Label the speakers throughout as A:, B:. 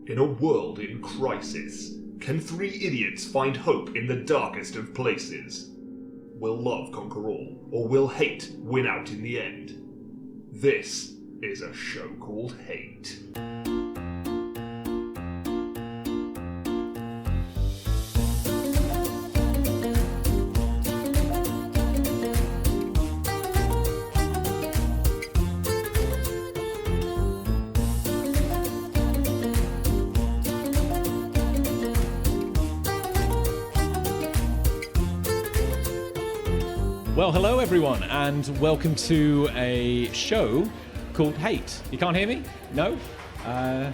A: In a world in crisis, can three idiots find hope in the darkest of places? Will love conquer all, or will hate win out in the end? This is a show called Hate.
B: Well, hello everyone, and welcome to a show called Hate. You can't hear me? No?
A: Can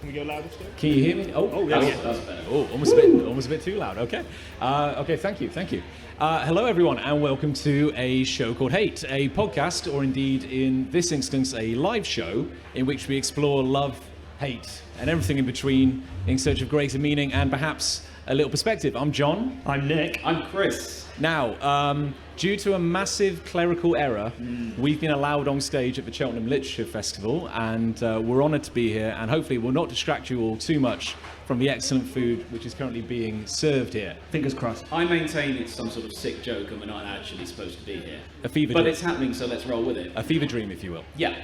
A: we go louder still?
B: Can you hear me? Oh,
A: yes.
B: That's better. Oh, almost a bit too loud. Okay. Okay, thank you. Hello everyone, and welcome to a show called Hate, a podcast, or indeed in this instance, a live show in which we explore love, hate, and everything in between in search of greater meaning and perhaps a little perspective. I'm John.
C: I'm Nick.
D: I'm Chris.
B: Now, due to a massive clerical error, we've been allowed on stage at the Cheltenham Literature Festival, and we're honoured to be here, and hopefully we'll not distract you all too much from the excellent food which is currently being served here.
C: Fingers crossed.
D: I maintain it's some sort of sick joke and we're not actually supposed to be here.
B: A fever dream.
D: But it's happening, so let's roll with it.
B: A fever dream, if you will.
D: Yeah.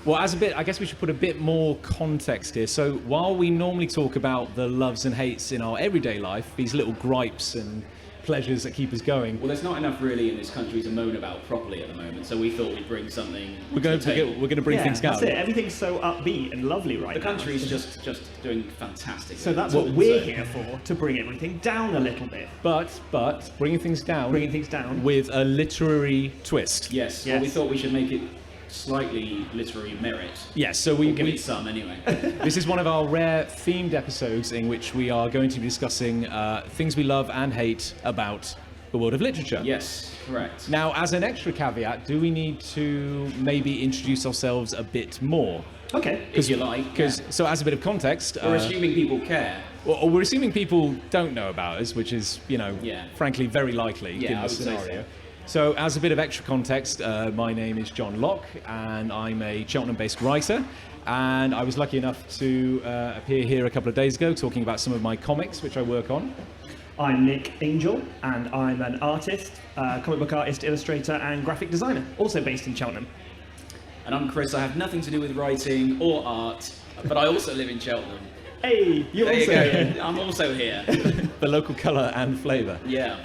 B: Well, I guess we should put a bit more context here. So while we normally talk about the loves and hates in our everyday life, these little gripes and pleasures that keep us going.
D: Well, there's not enough really in this country to moan about properly at the moment, so we thought we'd bring something.
B: We're going to bring things down.
C: That's it. Everything's so upbeat and lovely right now.
D: The country's just doing fantastic.
C: So that's what we're here for, to bring everything down a little bit.
B: But bringing things down with a literary twist.
D: Yes. Well, we thought we should make it slightly literary merit.
B: Yes, so we
D: give it some anyway.
B: This is one of our rare themed episodes in which we are going to be discussing things we love and hate about the world of literature.
D: Yes, correct.
B: Now, as an extra caveat, do we need to maybe introduce ourselves a bit more?
C: Okay.
D: If you like.
B: So as a bit of context...
D: We're assuming people care.
B: Or we're assuming people don't know about us, which is, frankly, very likely given the scenario. So as a bit of extra context, my name is John Locke, and I'm a Cheltenham-based writer, and I was lucky enough to appear here a couple of days ago talking about some of my comics, which I work on.
C: I'm Nick Angel, and I'm an artist, comic book artist, illustrator, and graphic designer, also based in Cheltenham.
D: And I'm Chris. I have nothing to do with writing or art, but I also live in Cheltenham.
C: Hey, you're also here.
D: I'm also here.
B: The local colour and flavour.
D: Yeah.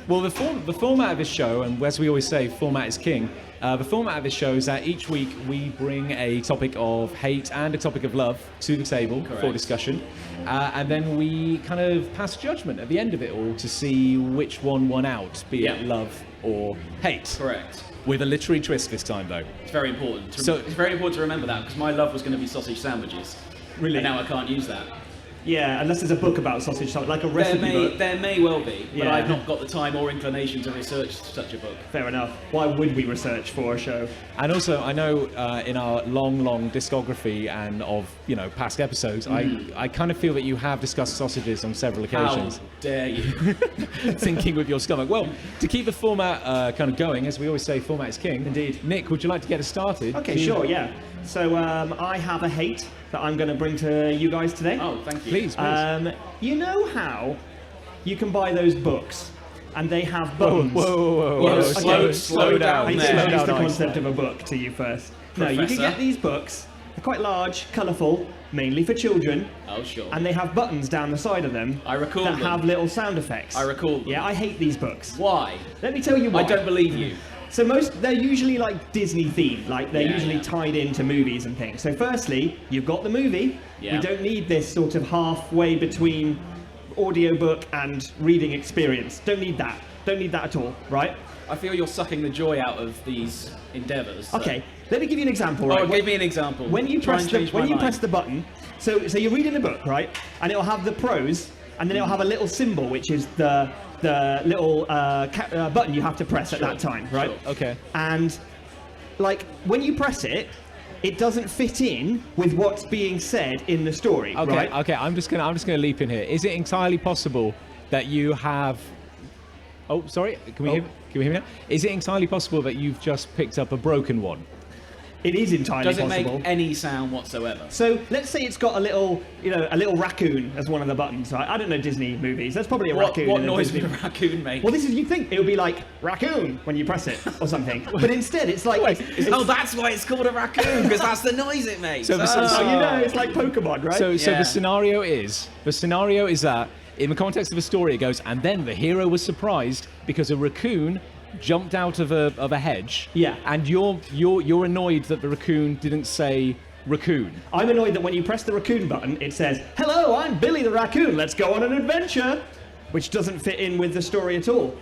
B: Well, the format of this show, and as we always say, format is king. The format of this show is that each week we bring a topic of hate and a topic of love to the table for discussion. And then we kind of pass judgment at the end of it all to see which one won out, be it love or hate.
D: Correct.
B: With a literary twist this time, though.
D: It's very important. It's very important to remember that, because my love was going to be sausage sandwiches.
C: Really?
D: And now I can't use that.
C: Yeah, unless there's a book about sausage sandwich, like a recipe book.
D: There may well be, but I've not got the time or inclination to research such a book.
C: Fair enough. Why would we research for a show?
B: And also, I know in our long discography and of past episodes, I kind of feel that you have discussed sausages on several occasions.
D: How dare you?
B: Thinking with your stomach. Well, to keep the format kind of going, as we always say, format is king.
C: Indeed.
B: Nick, would you like to get us started?
C: Okay, sure, yeah. So I have a hate that I'm going to bring to you guys today.
D: Oh, thank you.
B: Please.
C: You know how you can buy those books and they have buttons?
B: Whoa. Slow down.
C: I need to introduce the concept of a book to you first.
D: Professor.
C: No, you can get these books. They're quite large, colourful, mainly for children.
D: Oh, sure.
C: And they have buttons down the side of them
D: I recall
C: that
D: them.
C: have little sound effects.
D: I recall them.
C: Yeah, I hate these books.
D: Why?
C: Let me tell you why.
D: I don't believe you.
C: So they're usually like Disney themed, like they're usually tied into movies and things. So firstly, you've got the movie.
D: Yeah.
C: We don't need this sort of halfway between audiobook and reading experience. Don't need that. Don't need that at all, right?
D: I feel you're sucking the joy out of these endeavours. So.
C: Okay, let me give you an example, right?
D: Give me an example.
C: When you press the button, so you're reading a book, right? And it'll have the prose, and then it'll have a little symbol, which is the little button you have to press at that time, right?
B: Sure. Okay.
C: And like when you press it, it doesn't fit in with what's being said in the story, right?
B: Okay. I'm just gonna leap in here. Is it entirely possible that you have? Oh, sorry. Can we hear me now? Is it entirely possible that you've just picked up a broken one?
C: It is entirely
D: Does it
C: possible.
D: make any sound whatsoever?
C: So let's say it's got a little raccoon as one of the buttons, right? I don't know Disney movies. There's probably a raccoon.
D: What
C: in a
D: noise
C: Disney
D: would a raccoon make?
C: Well, you think it would be like raccoon when you press it or something, but instead it's like
D: Oh, that's why it's called a raccoon, because that's the noise it makes.
B: So
C: it's like Pokemon, right?
B: So
D: Yeah.
B: the scenario is that in the context of a story, it goes, and then the hero was surprised because a raccoon jumped out of a hedge.
C: Yeah.
B: And you're annoyed that the raccoon didn't say raccoon.
C: I'm annoyed that when you press the raccoon button, it says, "Hello, I'm Billy the raccoon. Let's go on an adventure," which doesn't fit in with the story at all.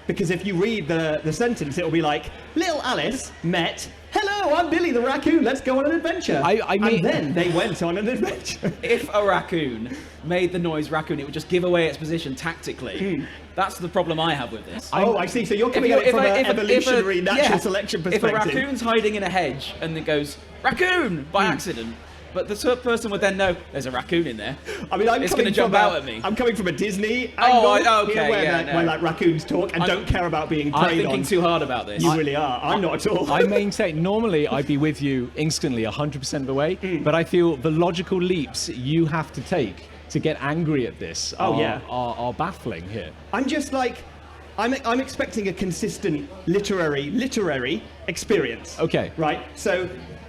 C: Because if you read the sentence, it'll be like, "Little Alice met. Hello, I'm Billy the raccoon. Let's go on an adventure." And then they went on an adventure.
D: If a raccoon made the noise raccoon, it would just give away its position tactically. That's the problem I have with this.
C: I see. So you're coming at it from an evolutionary natural selection perspective.
D: If a raccoon's hiding in a hedge and it goes, "Raccoon!" by accident, but the person would then know there's a raccoon in there.
C: I mean,
D: it's going to jump out at me.
C: I'm coming from a Disney angle
D: okay,
C: where like raccoons talk and don't care about being preyed on.
D: I'm thinking too hard about this.
C: You really are. I'm not at all.
B: I maintain, normally I'd be with you instantly 100% of the way, but I feel the logical leaps you have to take to get angry at this are baffling here.
C: I'm just like, I'm expecting a consistent literary experience.
B: Okay.
C: Right? So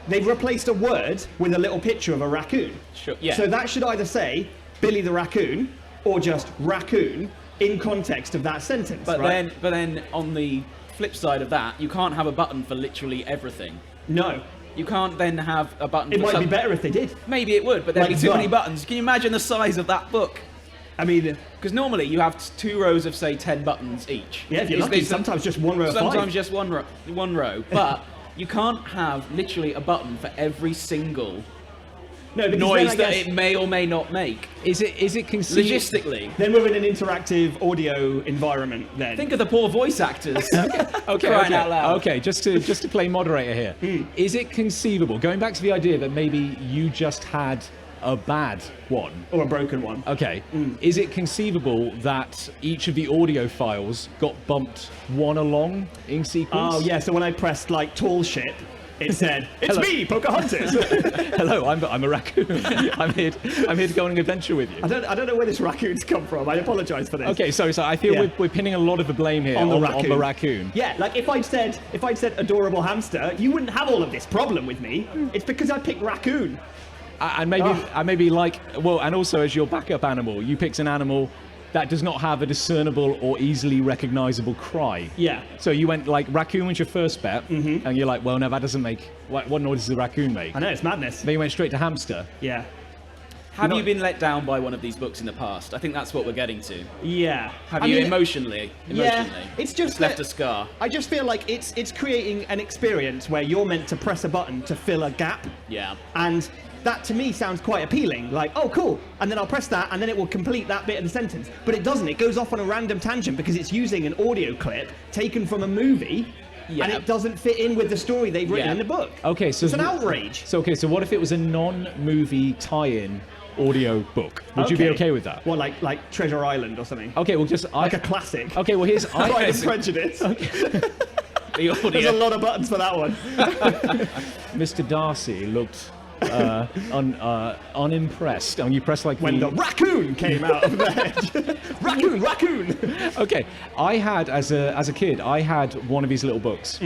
C: they've replaced a word with a little picture of a raccoon.
D: Sure, yeah.
C: So that should either say Billy the raccoon or just raccoon in context of that sentence.
D: But
C: right?
D: then on the flip side of that, you can't have a button for literally everything.
C: No.
D: You can't then have a button
C: It
D: for
C: might be better if they did.
D: Maybe it would, but there'd
C: Like
D: be too
C: the.
D: many buttons. Can you imagine the size of that book?
C: I mean,
D: Because normally you have 2 rows of, say, 10 buttons each.
C: yeah, if you're lucky, sometimes just one row of
D: Sometimes
C: five.
D: just one row. But you can't have literally a button for every single
C: No, because
D: noise
C: then I
D: that
C: guess,
D: it may or may not make.
B: Is it conceivable?
D: Logistically.
C: then we're in an interactive audio environment then.
D: Think of the poor voice actors.
B: Okay,
D: Crying out loud.
B: Okay, just to play moderator here. Is it conceivable, going back to the idea that maybe you just had a bad one?
C: Or a broken one.
B: Okay. Is it conceivable that each of the audio files got bumped one along in sequence?
C: Oh yeah, so when I pressed like tall ship, it said, "It's
B: Hello.
C: me, Pocahontas."
B: Hello, I'm a raccoon. I'm here to go on an adventure with you.
C: I don't know where this raccoon's come from. I apologise for this.
B: Okay, so I feel
C: Yeah.
B: we're pinning a lot of the blame here
C: On the
B: the raccoon.
C: Yeah, like if I'd said adorable hamster, you wouldn't have all of this problem with me. It's because I picked raccoon.
B: And maybe like, well, and also as your backup animal, you picked an animal that does not have a discernible or easily recognizable cry.
C: Yeah.
B: So you went like raccoon was your first bet, and you're like, well, no, that doesn't make. What noise does the raccoon make?
C: I know, it's madness.
B: Then you went straight to hamster.
C: Yeah.
D: Have you been let down by one of these books in the past? I think that's what we're getting to.
C: Yeah.
D: Have
C: I
D: you
C: mean,
D: emotionally?
C: Yeah, it's just
D: left
C: that-
D: a scar.
C: I just feel like it's creating an experience where you're meant to press a button to fill a gap.
D: Yeah.
C: And that to me sounds quite appealing. Like, oh, cool. And then I'll press that and then it will complete that bit of the sentence. But it doesn't. It goes off on a random tangent because it's using an audio clip taken from a movie.
D: Yeah.
C: And it doesn't fit in with the story they've written
D: Yeah.
C: in the book.
B: Okay, so
C: it's an outrage.
B: So what if it was a non-movie tie-in audio book? Would you be okay with that?
C: What, like Treasure Island or something?
B: Okay, well, just
C: Like a classic.
B: Okay, well, here's
C: Pride and Prejudice.
D: The audio.
C: There's a lot of buttons for that one.
B: Mr. Darcy looked unimpressed. And you press like
C: When the raccoon came out of the hedge. Raccoon!
B: Okay, I had as a kid, I had one of these little books.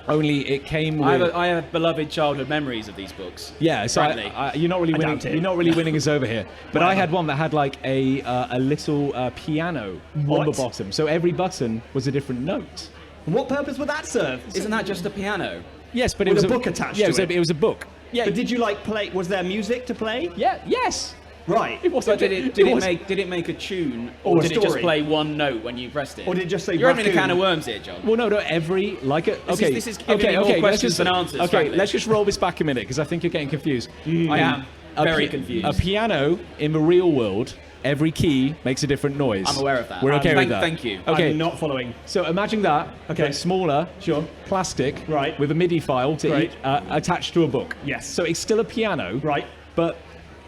B: Only it came with.
D: I have beloved childhood memories of these books.
B: Yeah, so
D: frankly.
B: you're not really winning.
C: doubt it.
B: You're not really winning us over here. But I had one that had like a little piano on the
C: What?
B: bottom. So every button was a different note.
C: And what purpose would that serve?
D: Isn't that just a piano?
B: Yes, but
C: With
B: it was
C: a book attached
B: Yeah,
C: to it.
B: it was a book. Yeah.
C: But did you like play? Was there music to play?
B: Yeah. Yes.
C: Right.
B: It wasn't.
D: But did it make a tune,
C: Or
D: or
C: a
D: did it just
C: story?
D: play one note when you pressed it?
C: Or did it just say
D: You're opening a
C: raccoon?
D: can of worms here, John.
B: Well, no, every like a. Okay.
D: this is giving me more
B: let's
D: questions
B: just,
D: than answers,
B: Okay,
D: frankly.
B: let's just roll this back a minute because I think you're getting confused.
D: I am very
B: A
D: confused.
B: piano in the real world, every key makes a different noise.
D: I'm aware of that.
B: We're okay with that.
D: Thank you.
B: Okay.
C: I'm not following.
B: So imagine that.
C: Okay.
B: But smaller.
C: Sure.
B: Plastic.
C: Right.
B: With a MIDI file to
C: Right.
B: attached to a book.
C: Yes.
B: So it's still a piano.
C: Right.
B: But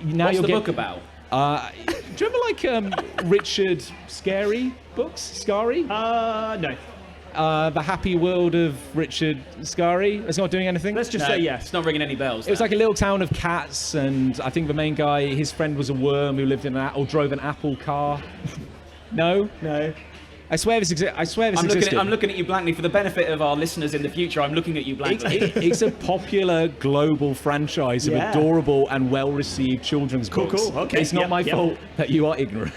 B: now
D: What's
B: you're
D: the book about?
B: Do you remember like Richard Scary books? Scary?
C: No.
B: The Happy World of Richard Scarry? It's not doing anything?
C: Let's just
D: No,
C: say yes.
D: It's not ringing any bells.
B: It was like a little town of cats, and I think the main guy, his friend was a worm who lived in or drove an Apple car. No?
C: No.
B: I swear this existed.
D: I'm looking at you blankly for the benefit of our listeners in the future. I'm looking at you blankly.
B: It's a popular global franchise of adorable and well-received children's books.
C: Cool. Okay.
B: It's not my fault that you are ignorant.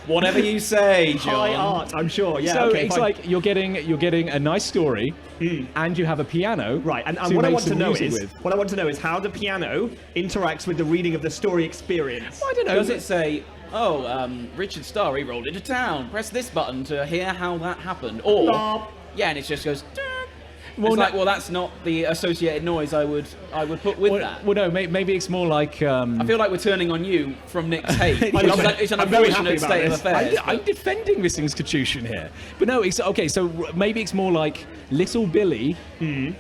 D: Whatever you say, John.
C: High art, I'm sure. Yeah.
B: So
C: okay,
B: it's
C: fine.
B: like you're getting a nice story, and you have a piano.
C: Right, and
B: to
C: what I
B: make
C: want to
B: some
C: know
B: music
C: is
B: with.
C: what I want to know is how the piano interacts with the reading of the story experience.
B: I don't know.
D: Does it say, Richard Starry rolled into town, press this button to hear how that happened? Or,
C: Bop.
D: yeah, and it just goes,
B: Well,
D: it's like, well, that's not the associated noise I would put with that.
B: Well, no, maybe it's more like.
D: I feel like we're turning on you from Nick's hate.
C: I love it.
D: It's an
C: I'm very happy
D: unfortunate
C: about
D: state of
C: this.
D: affairs.
B: I'm defending this institution here, but no, it's okay. So maybe it's more like little Billy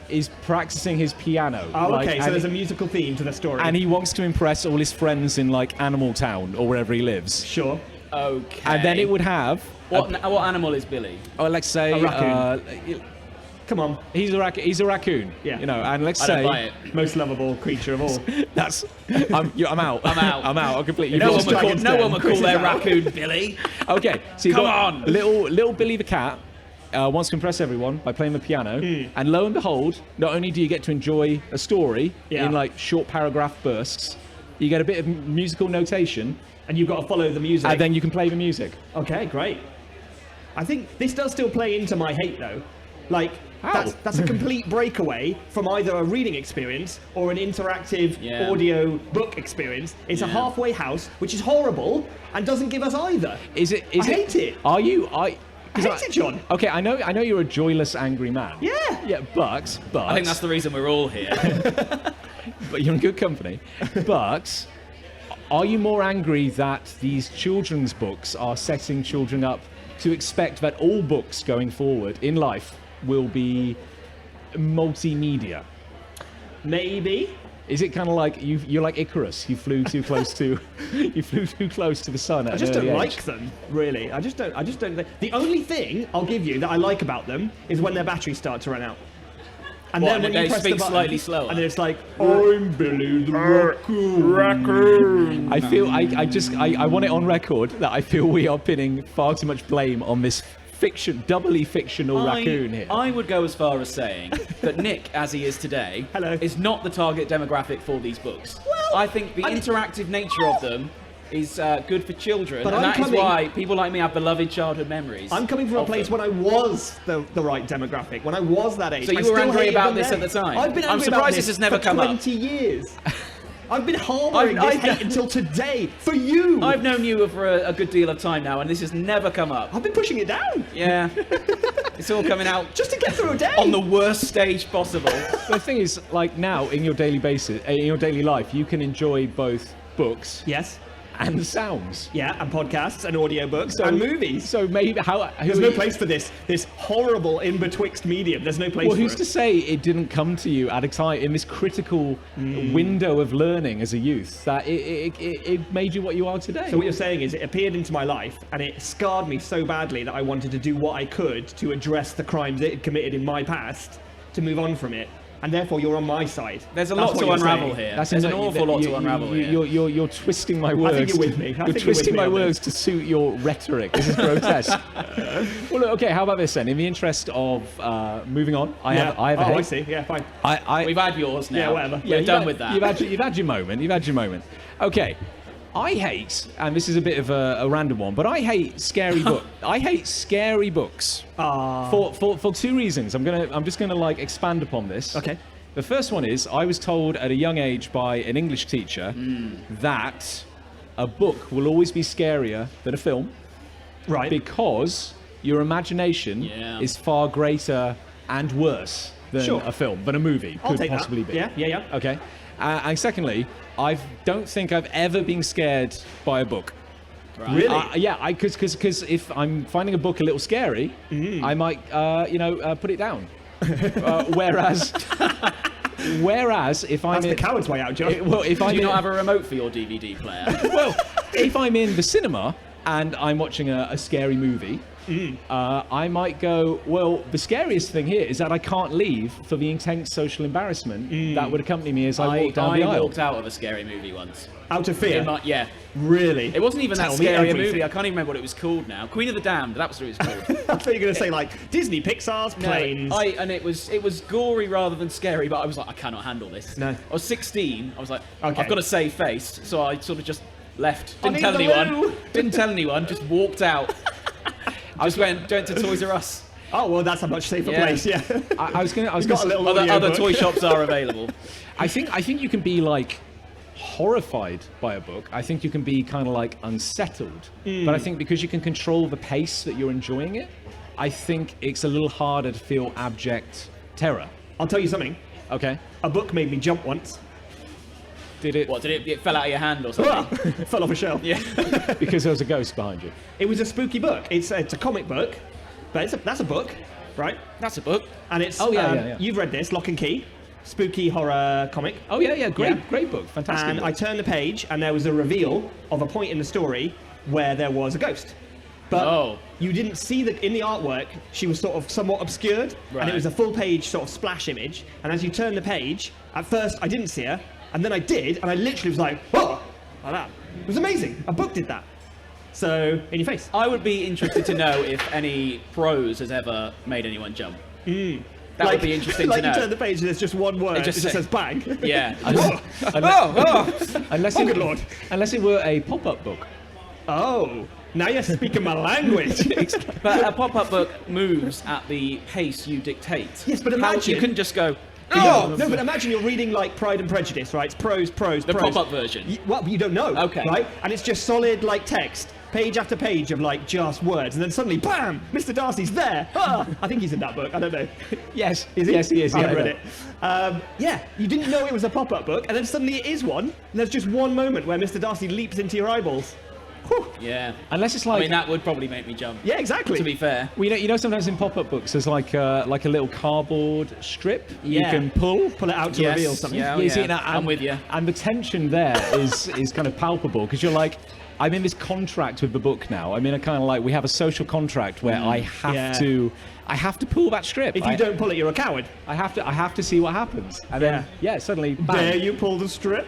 B: is practicing his piano.
C: Oh,
B: like,
C: okay, so
B: and
C: there's a musical theme to the story.
B: and he wants to impress all his friends in like Animal Town or wherever he lives.
C: Sure.
D: Okay.
B: And then it would have.
D: What animal is Billy?
B: Let's say
C: A raccoon. Come on.
B: he's a raccoon.
C: Yeah.
B: You know, and let's
D: I
B: say
D: don't buy it.
C: Most lovable creature of all.
B: that's. I'm out.
D: I'm out.
B: I'm out. I'm completely.
D: No one
B: lost
D: would
B: track.
D: call,
C: Dragon's
D: no
C: Den.
D: one would
C: Chris
D: call
C: is
D: their
C: out.
D: raccoon Billy.
B: Okay, so you've
D: Come
B: got
D: on.
B: little Billy the cat wants to impress everyone by playing the piano, and lo and behold, not only do you get to enjoy a story
C: Yeah.
B: in like short paragraph bursts, you get a bit of musical notation,
C: And you've got to follow the music.
B: and then you can play the music.
C: Okay, great. I think this does still play into my hate, though. Like,
B: How?
C: that's a complete breakaway from either a reading experience or an interactive
D: Yeah.
C: audio book experience. It's a
D: Yeah.
C: halfway house, which is horrible and doesn't give us either.
B: Is it?
C: I hate it.
B: Are you?
C: I hate it, John.
B: Okay, I know you're a joyless, angry man.
C: Yeah.
B: Yeah, but
D: I think that's the reason we're all here.
B: but you're in good company. But are you more angry that these children's books are setting children up to expect that all books going forward in life will be multimedia?
C: Maybe.
B: Is it kind of like you're like Icarus? You flew too close to the sun. At
C: I just
B: an
C: don't
B: early
C: like
B: age.
C: them, really. I just don't. The only thing I'll give you that I like about them is when their batteries start to run out. And
D: What,
C: then when
D: and
C: you
D: they
C: press the
D: speak
C: button,
D: slightly slower?
C: and it's like, I'm Billy the Raccoon.
B: I feel I want it on record that I feel we are pinning far too much blame on this doubly fictional raccoon here.
D: I would go as far as saying that Nick, as he is today,
C: Hello.
D: is not the target demographic for these books.
C: Well,
D: I think the interactive nature of them is good for children,
C: But
D: and
C: I'm
D: that is
C: coming-
D: why people like me have beloved childhood memories.
C: I'm coming from a
D: of
C: place
D: them.
C: when I was the right demographic, when I was that age.
D: So you
C: I
D: were
C: still
D: angry
C: hated
D: about
C: them
D: this
C: then.
D: at the time?
C: I've been
D: I'm
C: angry
D: surprised
C: about
D: this has never
C: for
D: come up.
C: 20 years. I've been harbouring this
D: I've-
C: hate until today for you.
D: I've known you for a good deal of time now, and this has never come up.
C: I've been pushing it down
D: Yeah, it's all coming out
C: just to get through a day.
D: on the worst stage possible.
B: The thing is, like now in your daily life, you can enjoy both books
C: Yes.
B: and sounds.
C: Yeah, and podcasts and audiobooks and movies.
B: So maybe
C: There's no place for this horrible in betwixt medium. There's no place
B: Well,
C: for
B: who's
C: it.
B: to say it didn't come to you at a time in this critical window of learning as a youth that it made you what you are today?
C: So what you're saying is it appeared into my life and it scarred me so badly that I wanted to do what I could to address the crimes it had committed in my past to move on from it. And therefore you're on my side.
D: There's a
C: That's
D: lot
C: what
D: to
C: you're
D: unravel
C: saying.
D: here.
B: That's
D: There's an
B: exactly-
D: awful lot
B: you-
D: to unravel here.
B: You're twisting my words.
C: I think you're with me. I
B: You're
C: think you're with
B: twisting
C: me
B: my
C: on
B: words to suit your rhetoric. This is grotesque. Well, look, okay. How about this then? In the interest of moving on, I have a
C: I
B: hate.
C: see. Yeah, fine.
D: We've had yours now.
C: Yeah, whatever.
D: We're
B: you've
D: done
B: had-
D: with that.
B: You've had your moment. You've had your moment. Okay. I hate, and this is a bit of a random one, but I hate scary books. I hate scary books for two reasons. I'm just gonna like expand upon this.
C: Okay.
B: The first one is I was told at a young age by an English teacher that a book will always be scarier than a film
C: Right.
B: because your imagination
D: Yeah.
B: is far greater and worse than
C: Sure.
B: a film, than a movie
C: I'll
B: could
C: take
B: possibly
C: that.
B: be.
C: Yeah.
B: Okay. And secondly, I don't think I've ever been scared by a book.
D: Right.
C: Really?
B: Yeah, because if I'm finding a book a little scary, I might, put it down. Whereas if I'm
C: That's the coward's way out, John.
B: well, if
D: Do
B: I'm
D: you
B: in,
D: not have a remote for your DVD player?
B: well, if I'm in the cinema and I'm watching a scary movie, I might go, well, the scariest thing here is that I can't leave for the intense social embarrassment that would accompany me as I walk down the aisle.
D: I walked out of a scary movie once.
C: Out of fear?
D: Yeah.
C: Really?
D: It wasn't even
C: Tell
D: that
C: me
D: scary a
C: everything.
D: movie. I can't even remember what it was called now. Queen of the Damned. That was what it was called.
C: I thought you were going to say, like, Disney, Pixar's Planes.
D: And it was gory rather than scary, but I was like, I cannot handle this.
C: No.
D: I was 16. I was like,
C: Okay.
D: I've got to save face, so I sort of just left.
C: I
D: Didn't
C: need
D: tell
C: the
D: anyone.
C: loo.
D: Didn't tell anyone. Just walked out. I just went to Toys R Us.
C: Oh, well, that's a much safer place, yeah.
B: I was gonna
C: got a
B: say,
C: little
D: Other
C: audiobook.
D: toy shops are available.
B: I think you can be like horrified by a book. I think you can be kind of like unsettled. But I think because you can control the pace that you're enjoying it, I think it's a little harder to feel abject terror.
C: I'll tell you something.
B: Okay.
C: A book made me jump once.
B: Did it?
D: What, it fell out of your hand or something?
C: It fell off a shelf.
D: Yeah.
B: Because there was a ghost behind you.
C: It was a spooky book. It's a comic book, but that's a book, right?
D: That's a book.
C: And it's,
B: Oh, yeah.
C: you've read this, Lock and Key, spooky horror comic.
B: Oh yeah, great,
C: Yeah.
B: great book, fantastic.
C: And
B: book.
C: I turned the page, and there was a reveal of a point in the story where there was a ghost. But you didn't see in the artwork, she was sort of somewhat obscured, and
D: Right.
C: it was a full page sort of splash image. And as you turn the page, at first I didn't see her, and then I did, and I literally was like, whoa, like that. It was amazing. A book did that. So, in your face.
D: I would be interested to know if any prose has ever made anyone jump. That would be interesting
C: like
D: to know.
C: you turn the page, and there's just one word. It just says bang.
D: Yeah.
B: Unless
C: Oh,
B: it,
C: good lord.
B: Unless it were a pop-up book.
C: Oh, now you're speaking my language.
D: But a pop-up book moves at the pace you dictate.
C: Yes, but
D: How-
C: imagine-
D: you couldn't just go.
C: No, but imagine you're reading like Pride and Prejudice, right? It's prose,
D: The
C: prose.
D: pop-up version.
C: Well, you don't know.
D: Okay.
C: Right? And it's just solid like text, page after page of like just words, and then suddenly, bam! Mr. Darcy's there. Ah! I think he's in that book. I don't know.
B: Yes,
C: Is he?
B: Yes, he is.
C: I
B: Yeah,
C: haven't
B: I
C: read
B: know.
C: it. Yeah, you didn't know it was a pop-up book, and then suddenly it is one. And there's just one moment where Mr. Darcy leaps into your eyeballs. Whew.
D: Yeah.
B: Unless it's
D: I
B: like,
D: mean, that would probably make me jump.
C: Yeah, exactly.
D: To be fair.
B: well, you know, sometimes in pop-up books there's like a little cardboard strip you
C: Yeah.
B: can pull.
C: Pull it out to
D: Yes,
C: reveal something.
D: yeah.
B: You see it now,
D: I'm with you.
B: And the tension there is kind of palpable because you're like, I'm in this contract with the book now. I'm in a kind of like, we have a social contract where I have
C: Yeah.
B: to pull that strip.
C: If you don't pull it, you're a coward.
B: I have to see what happens. And then suddenly bang.
C: Dare you pull the strip?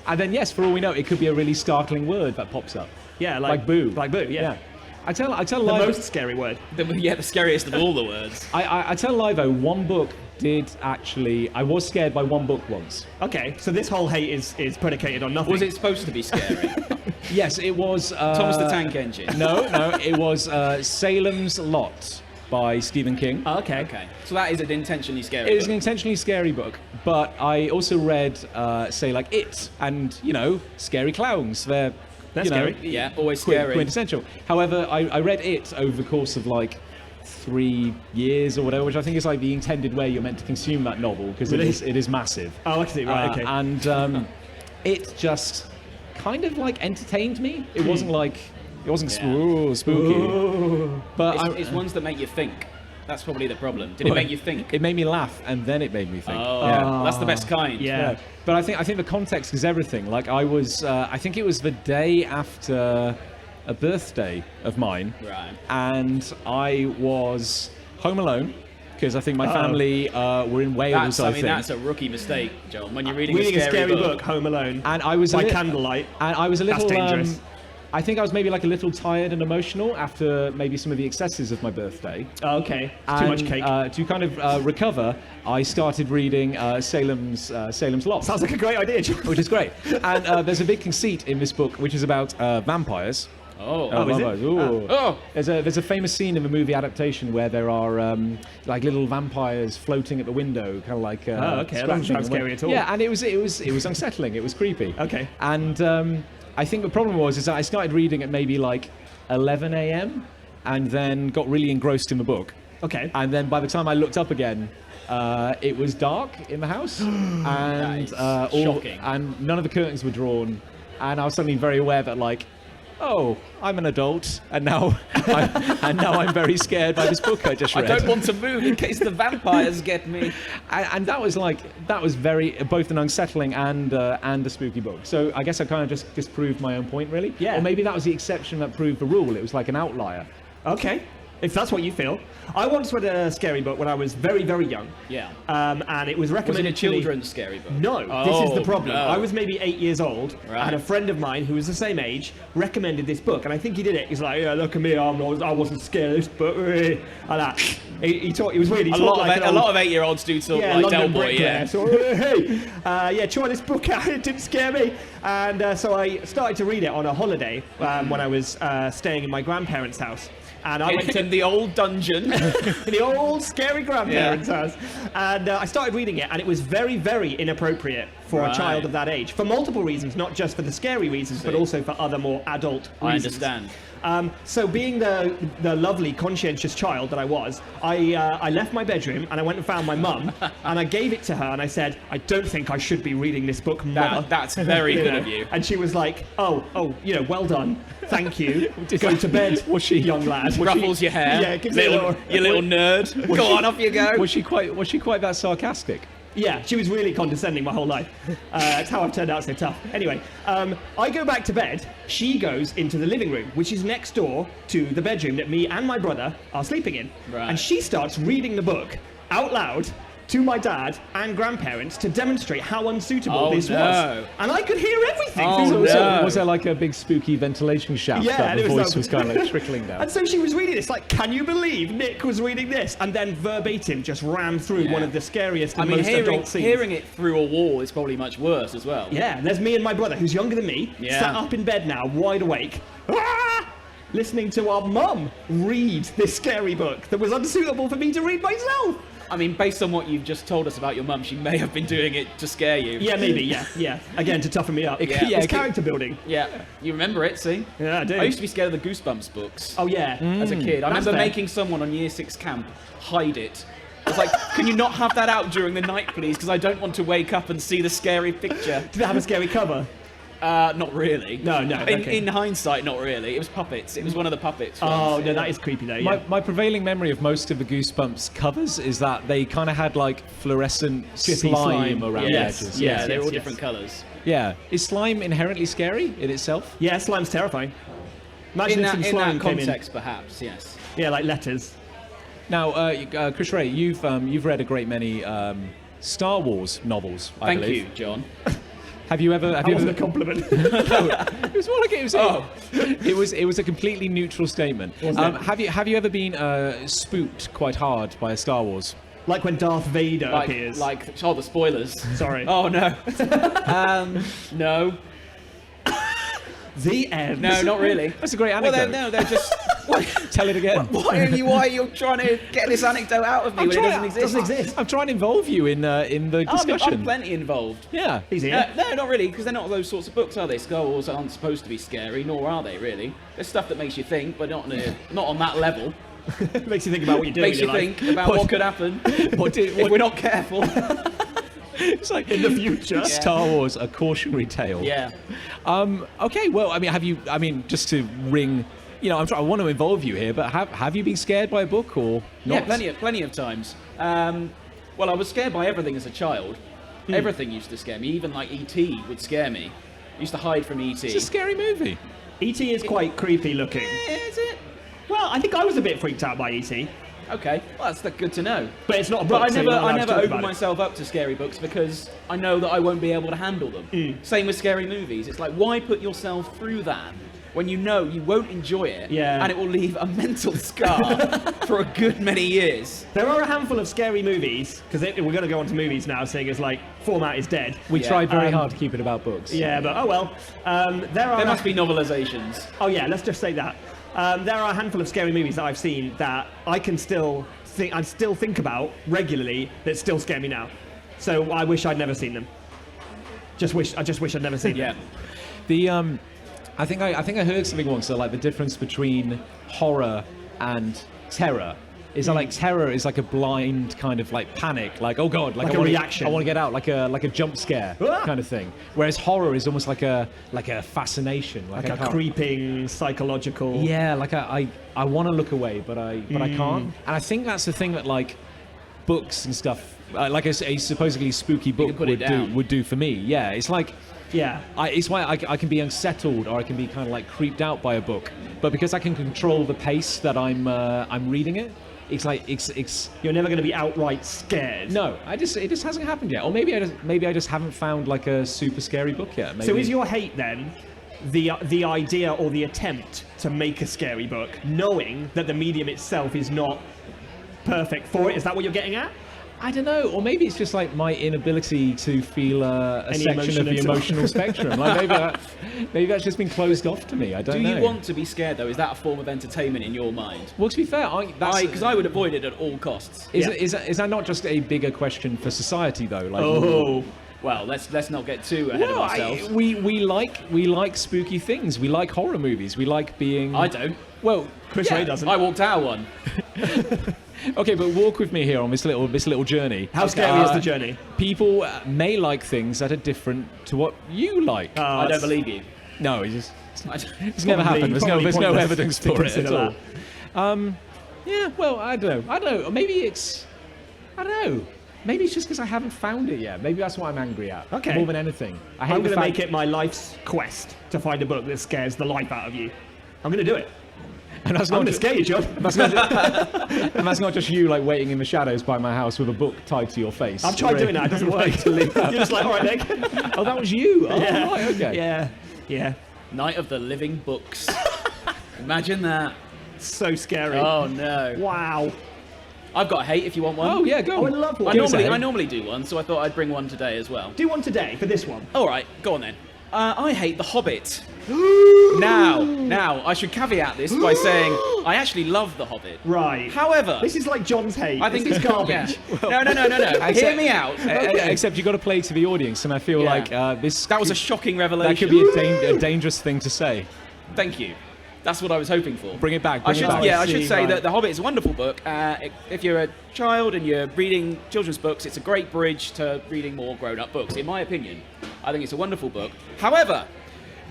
B: And then yes, for all we know, it could be a really startling word that pops up.
C: Yeah,
B: Like boo.
C: Like boo, yeah.
B: I tell
C: The
B: Live.
C: most scary word.
D: The scariest of all the words.
B: I tell Livo, one book did actually. I was scared by one book once.
C: Okay, so this whole hate is predicated on nothing.
D: Was it supposed to be scary?
B: Yes, it was.
D: Thomas the Tank Engine.
B: No, it was Salem's Lot by Stephen King.
C: Oh, okay.
D: Okay. So that is an intentionally scary
B: It was an
D: book.
B: intentionally scary book, but I also read, say, like It, and Scary Clowns. They're
C: scary.
D: Yeah, always scary.
B: quintessential. However, I read It over the course of like 3 years or whatever, which I think is like the intended way you're meant to consume that novel because
C: Really?
B: it is massive.
C: Oh, I see. Right, okay.
B: And it just kind of like entertained me. It wasn't like it wasn't spooky, but
D: It's ones that make you think. That's probably the problem. Did it make you think?
B: It made me laugh, and then it made me think.
D: Oh, that's the best kind.
C: Yeah.
B: But I think the context is everything. Like I was, I think it was the day after a birthday of mine,
D: Right.
B: and I was home alone because I think my family were in Wales. I think.
D: That's a rookie mistake, John. When you're reading,
C: Reading a scary book, Home Alone,
B: And I was
C: by
B: a li-
C: candlelight.
B: And I was a
C: That's
B: little.
C: dangerous.
B: I think I was maybe like a little tired and emotional after maybe some of the excesses of my birthday.
C: Oh, okay. It's too much
B: And,
C: cake.
B: to kind of recover, I started reading Salem's Lot.
C: Sounds like a great idea, John.
B: Which is great. And there's a big conceit in this book, which is about vampires.
D: Oh.
C: is it?
B: Vampires. Ooh.
D: Oh.
B: There's a famous scene in the movie adaptation where there are like little vampires floating at the window, kind of like.
C: Oh, okay. That doesn't
B: scratching
C: sound
B: the window.
C: scary at all.
B: Yeah, and it was unsettling. It was creepy.
C: Okay.
B: And I think the problem was that I started reading at maybe like 11 a.m. and then got really engrossed in the book.
C: Okay.
B: And then by the time I looked up again, it was dark in the house, and
D: That is shocking.
B: and none of the curtains were drawn, and I was suddenly very aware that like oh, I'm an adult, and now I'm very scared by this book I just read.
D: I don't want to move in case the vampires get me.
B: And that was very both an unsettling and a spooky book. So I guess I kind of just disproved my own point, really.
C: Yeah.
B: Or maybe that was the exception that proved the rule. It was like an outlier.
C: Okay. If that's what you feel. I once read a scary book when I was very, very young.
D: Yeah.
C: And it was
D: Was
C: recommended
D: it a children's scary book?
C: No, this is the problem.
D: No.
C: I was maybe 8 years old,
D: Right.
C: and a friend of mine who was the same age recommended this book, and I think he did it. He's like, yeah, look at me, I wasn't scared of this book. Like that. He was weird. He
D: A
C: talked
D: lot
C: like
D: of
C: an old-
D: 8-year-olds do talk
C: yeah,
D: like
C: London
D: Del Boy,
C: bricklayer.
D: yeah.
C: So, hey, try this book out. It didn't scare me. And so I started to read it on a holiday when I was staying in my grandparents' house. And I went to
D: In the old dungeon.
C: in the old scary grandparents' house. And I started reading it, and it was very, very inappropriate for a
D: Right.
C: child of that age, for multiple reasons, not just for the scary reasons, but also for other more adult reasons.
D: I understand.
C: So being the lovely, conscientious child that I was, I left my bedroom and I went and found my mum, and I gave it to her, and I said, I don't think I should be reading this book, Mother.
D: That's very good of you.
C: And she was like, oh, well done, thank you. Go to bed,
B: Was she-
C: young lad.
D: Ruffles your hair.
C: Yeah, gives me a little-
D: you little nerd. Go on, off you go.
B: Was she quite that sarcastic?
C: Yeah, she was really condescending my whole life. It's how I've turned out so tough. Anyway, I go back to bed. She goes into the living room, which is next door to the bedroom that me and my brother are sleeping in.
D: Right.
C: And she starts reading the book out loud to my dad and grandparents to demonstrate how unsuitable this
D: no.
C: was. And I could hear everything.
D: Oh,
C: through the-
D: no.
B: Was there like a big spooky ventilation shaft
C: Yeah,
B: that
C: and
B: the
C: it was
B: voice
C: like-
B: was kind of like trickling down?
C: And so she was reading this, like, can you believe Nick was reading this? And then verbatim just ran through one of the scariest and most adult scenes.
D: hearing it through a wall is probably much worse as well.
C: Yeah, there's me and my brother, who's younger than me,
D: Yeah.
C: sat up in bed now, wide awake, listening to our mum read this scary book that was unsuitable for me to read myself.
D: I mean, based on what you've just told us about your mum, she may have been doing it to scare you.
C: Yeah, maybe, yeah. Again, to toughen me up.
D: Yeah.
C: It's character building.
D: Yeah, you remember it, see?
C: Yeah, I do.
D: I used to be scared of the Goosebumps books
C: Oh, yeah.
D: as a kid. I
C: That's
D: remember
C: fair.
D: making someone on Year 6 camp hide it. I was like, can you not have that out during the night, please? Because I don't want to wake up and see the scary picture.
C: Did it have a scary cover?
D: Not really.
C: No, okay.
D: In hindsight, not really. It was puppets. It was one of the puppets.
C: Oh,
D: ones.
C: no, that is creepy, though, yeah.
B: My prevailing memory of most of the Goosebumps covers is that they kind of had like fluorescent
C: Drippy
B: slime
C: slime.
B: around
D: Yes,
B: the edges.
D: yeah,
C: Yes,
D: they're all
C: yes.
D: different colours.
B: Yeah. Is slime inherently scary in itself?
C: Yeah, slime's terrifying. Imagine
D: In
C: if some
D: that
C: slime came
D: context, perhaps, yes.
C: in. Yeah, like letters.
B: Now, Chris Ray, you've read a great many Star Wars novels, I
D: Thank
B: believe.
D: you, John.
B: Have you ever?
C: That
B: you
C: wasn't a
B: ever?
C: compliment.
B: It was more like it was.
D: Oh.
B: It was a completely neutral statement. Have you ever been spooked quite hard by a Star Wars?
C: Like when Darth Vader appears.
D: The spoilers.
C: Sorry.
D: Oh, no. No.
C: The end.
D: No, not really.
B: That's a great
D: Well,
B: anecdote.
D: they're just...
B: Tell it again.
D: Why are you trying to get this anecdote out of me when it doesn't exist?
C: Doesn't exist.
B: I'm trying to involve you in the discussion.
D: I'm plenty involved.
B: Yeah.
C: He's here.
D: No, not really, because they're not those sorts of books, are they? Star Wars aren't supposed to be scary, nor are they, really. There's stuff that makes you think, but not on that level.
C: Makes you think about what you're doing
D: Makes
C: in
D: you
C: your life.
D: think about what could happen if we're not careful.
B: It's like
C: In the future.
B: Star Wars, a cautionary tale.
D: Yeah.
B: Okay. Well, I mean, just to ring, I want to involve you here, but have you been scared by a book or not?
D: Yeah, plenty of times. Well, I was scared by everything as a child. Everything used to scare me. Even like E.T. would scare me. I used to hide from E.T.
B: It's a scary movie.
C: E.T. is quite creepy looking.
D: Is it?
C: Well, I think I was a bit freaked out by E.T.
D: Okay, well, that's good to know.
C: But it's not a book,
D: But
C: so you're not allowed
D: I
C: to
D: never
C: talk
D: open
C: about it.
D: myself up to scary books because I know that I won't be able to handle them. Same with scary movies. It's like, why put yourself through that when you know you won't enjoy it
C: Yeah.
D: and it will leave a mental scar for a good many years?
C: There are a handful of scary movies, because we're going to go on to movies now, seeing as, like, format is dead.
B: We
D: Yeah.
B: tried very hard to keep it about books.
C: Yeah, but oh well.
D: There must be novelizations.
C: Oh yeah, let's just say that. There are a handful of scary movies that I've seen that I still think about regularly that still scare me now. So I wish I'd never seen them. I just wish I'd never seen
D: Yeah.
C: them.
B: The I think I heard something once. So like the difference between horror and terror Is that like terror is like a blind kind of like panic, like oh god,
C: Like
B: I
C: a
B: wanna,
C: reaction.
B: I want to get out, like a jump scare kind of thing. Whereas horror is almost like a fascination,
C: Like
B: I
C: a
B: can't-
C: creeping psychological.
B: Yeah, like I want to look away, but I can't. And I think that's the thing that like books and stuff, like a supposedly spooky book
D: can put it down.
B: would do for me. Yeah, it's like.
C: Yeah.
B: It's why I can be unsettled or I can be kind of like creeped out by a book, but because I can control the pace that I'm reading it, it's like it's
C: You're never going to be outright scared.
B: no, it just hasn't happened yet, or maybe I just haven't found like a super scary book yet. Maybe.
C: So is your hate then the idea or the attempt to make a scary book, knowing that the medium itself is not perfect for it? Is that what you're getting at?
B: I don't know, or maybe it's just like my inability to feel a
C: Any
B: section
C: emotion
B: of the
C: at all.
B: emotional spectrum. Like maybe that's just been closed off to me. I don't
D: Do
B: know.
D: you want to be scared though? Is that a form of entertainment in your mind?
B: Well, to be fair,
D: Because I would avoid it at all costs.
B: is,
C: Yeah.
B: is that not just a bigger question for society though? Like,
C: Oh.
D: Well, let's not get too ahead of
B: No,
D: ourselves.
B: we like spooky things. We like horror movies. We like being.
D: I don't.
B: Well,
C: Chris Ray doesn't.
D: I walked out one.
B: okay, but walk with me here on this little journey.
C: How scary is the journey?
B: People may like things that are different to what you like.
D: I don't believe you.
B: No, it's
D: I don't-
B: it's never happened. There's no
C: pointless
B: evidence
C: to
B: for it at
C: consider
B: all. Yeah, well, I don't know. Maybe I don't know. Maybe it's just because I haven't found it yet. Maybe that's what I'm angry at.
C: Okay.
B: More than anything. I hate
C: I'm
B: the
C: going to
B: fact-
C: make it my life's quest to find a book that scares the life out of you. I'm going to do it.
B: And that's
C: I'm
B: not
C: going to
B: just,
C: scare you, John.
B: and that's not just you like waiting in the shadows by my house with a book tied to your face.
C: I've tried doing that. It doesn't work. You're just like, all right, Nick.
B: Oh, that was you. Oh,
C: Yeah.
B: right, okay.
C: Yeah. Yeah.
D: Night of the Living Books. Imagine that.
C: So scary.
D: Oh no.
C: Wow.
D: I've got a hate if you want one.
B: Oh yeah, go.
C: Oh, I
B: on.
C: love one.
D: I
B: Give us a
D: normally,
B: hate.
D: I normally do one, so I thought I'd bring one today as well.
C: Do one today for this one.
D: All right, go on then. I hate The Hobbit. Now, I should caveat this by saying I actually love The Hobbit.
C: Right.
D: However,
C: This is like John's hate.
D: I think
C: this is garbage.
D: Yeah. No. Hear me out.
B: Except you got to play to the audience, and I feel
D: Yeah.
B: like this.
D: That was a shocking revelation.
B: That could be a dangerous thing to say.
D: Thank you. That's what I was hoping for.
B: Bring it back.
D: I
B: Bring it
D: should,
B: back.
D: yeah, I
C: See,
D: should say
C: right.
D: that The Hobbit is a wonderful book. If you're a child and you're reading children's books, it's a great bridge to reading more grown-up books, in my opinion. I think it's a wonderful book. However,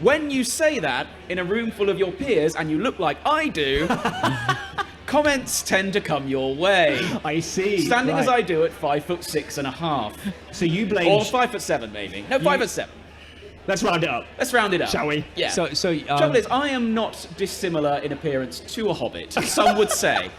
D: when you say that in a room full of your peers and you look like I do, comments tend to come your way.
C: I see.
D: Standing as
C: Right.
D: I do at 5'6.5",
C: So you blame.
D: or 5'7" maybe. No, 5'7".
C: Let's round it up.
D: Let's round it up.
C: Shall we?
D: Yeah.
B: So
D: Trouble is, I am not dissimilar in appearance to a hobbit. Some would say.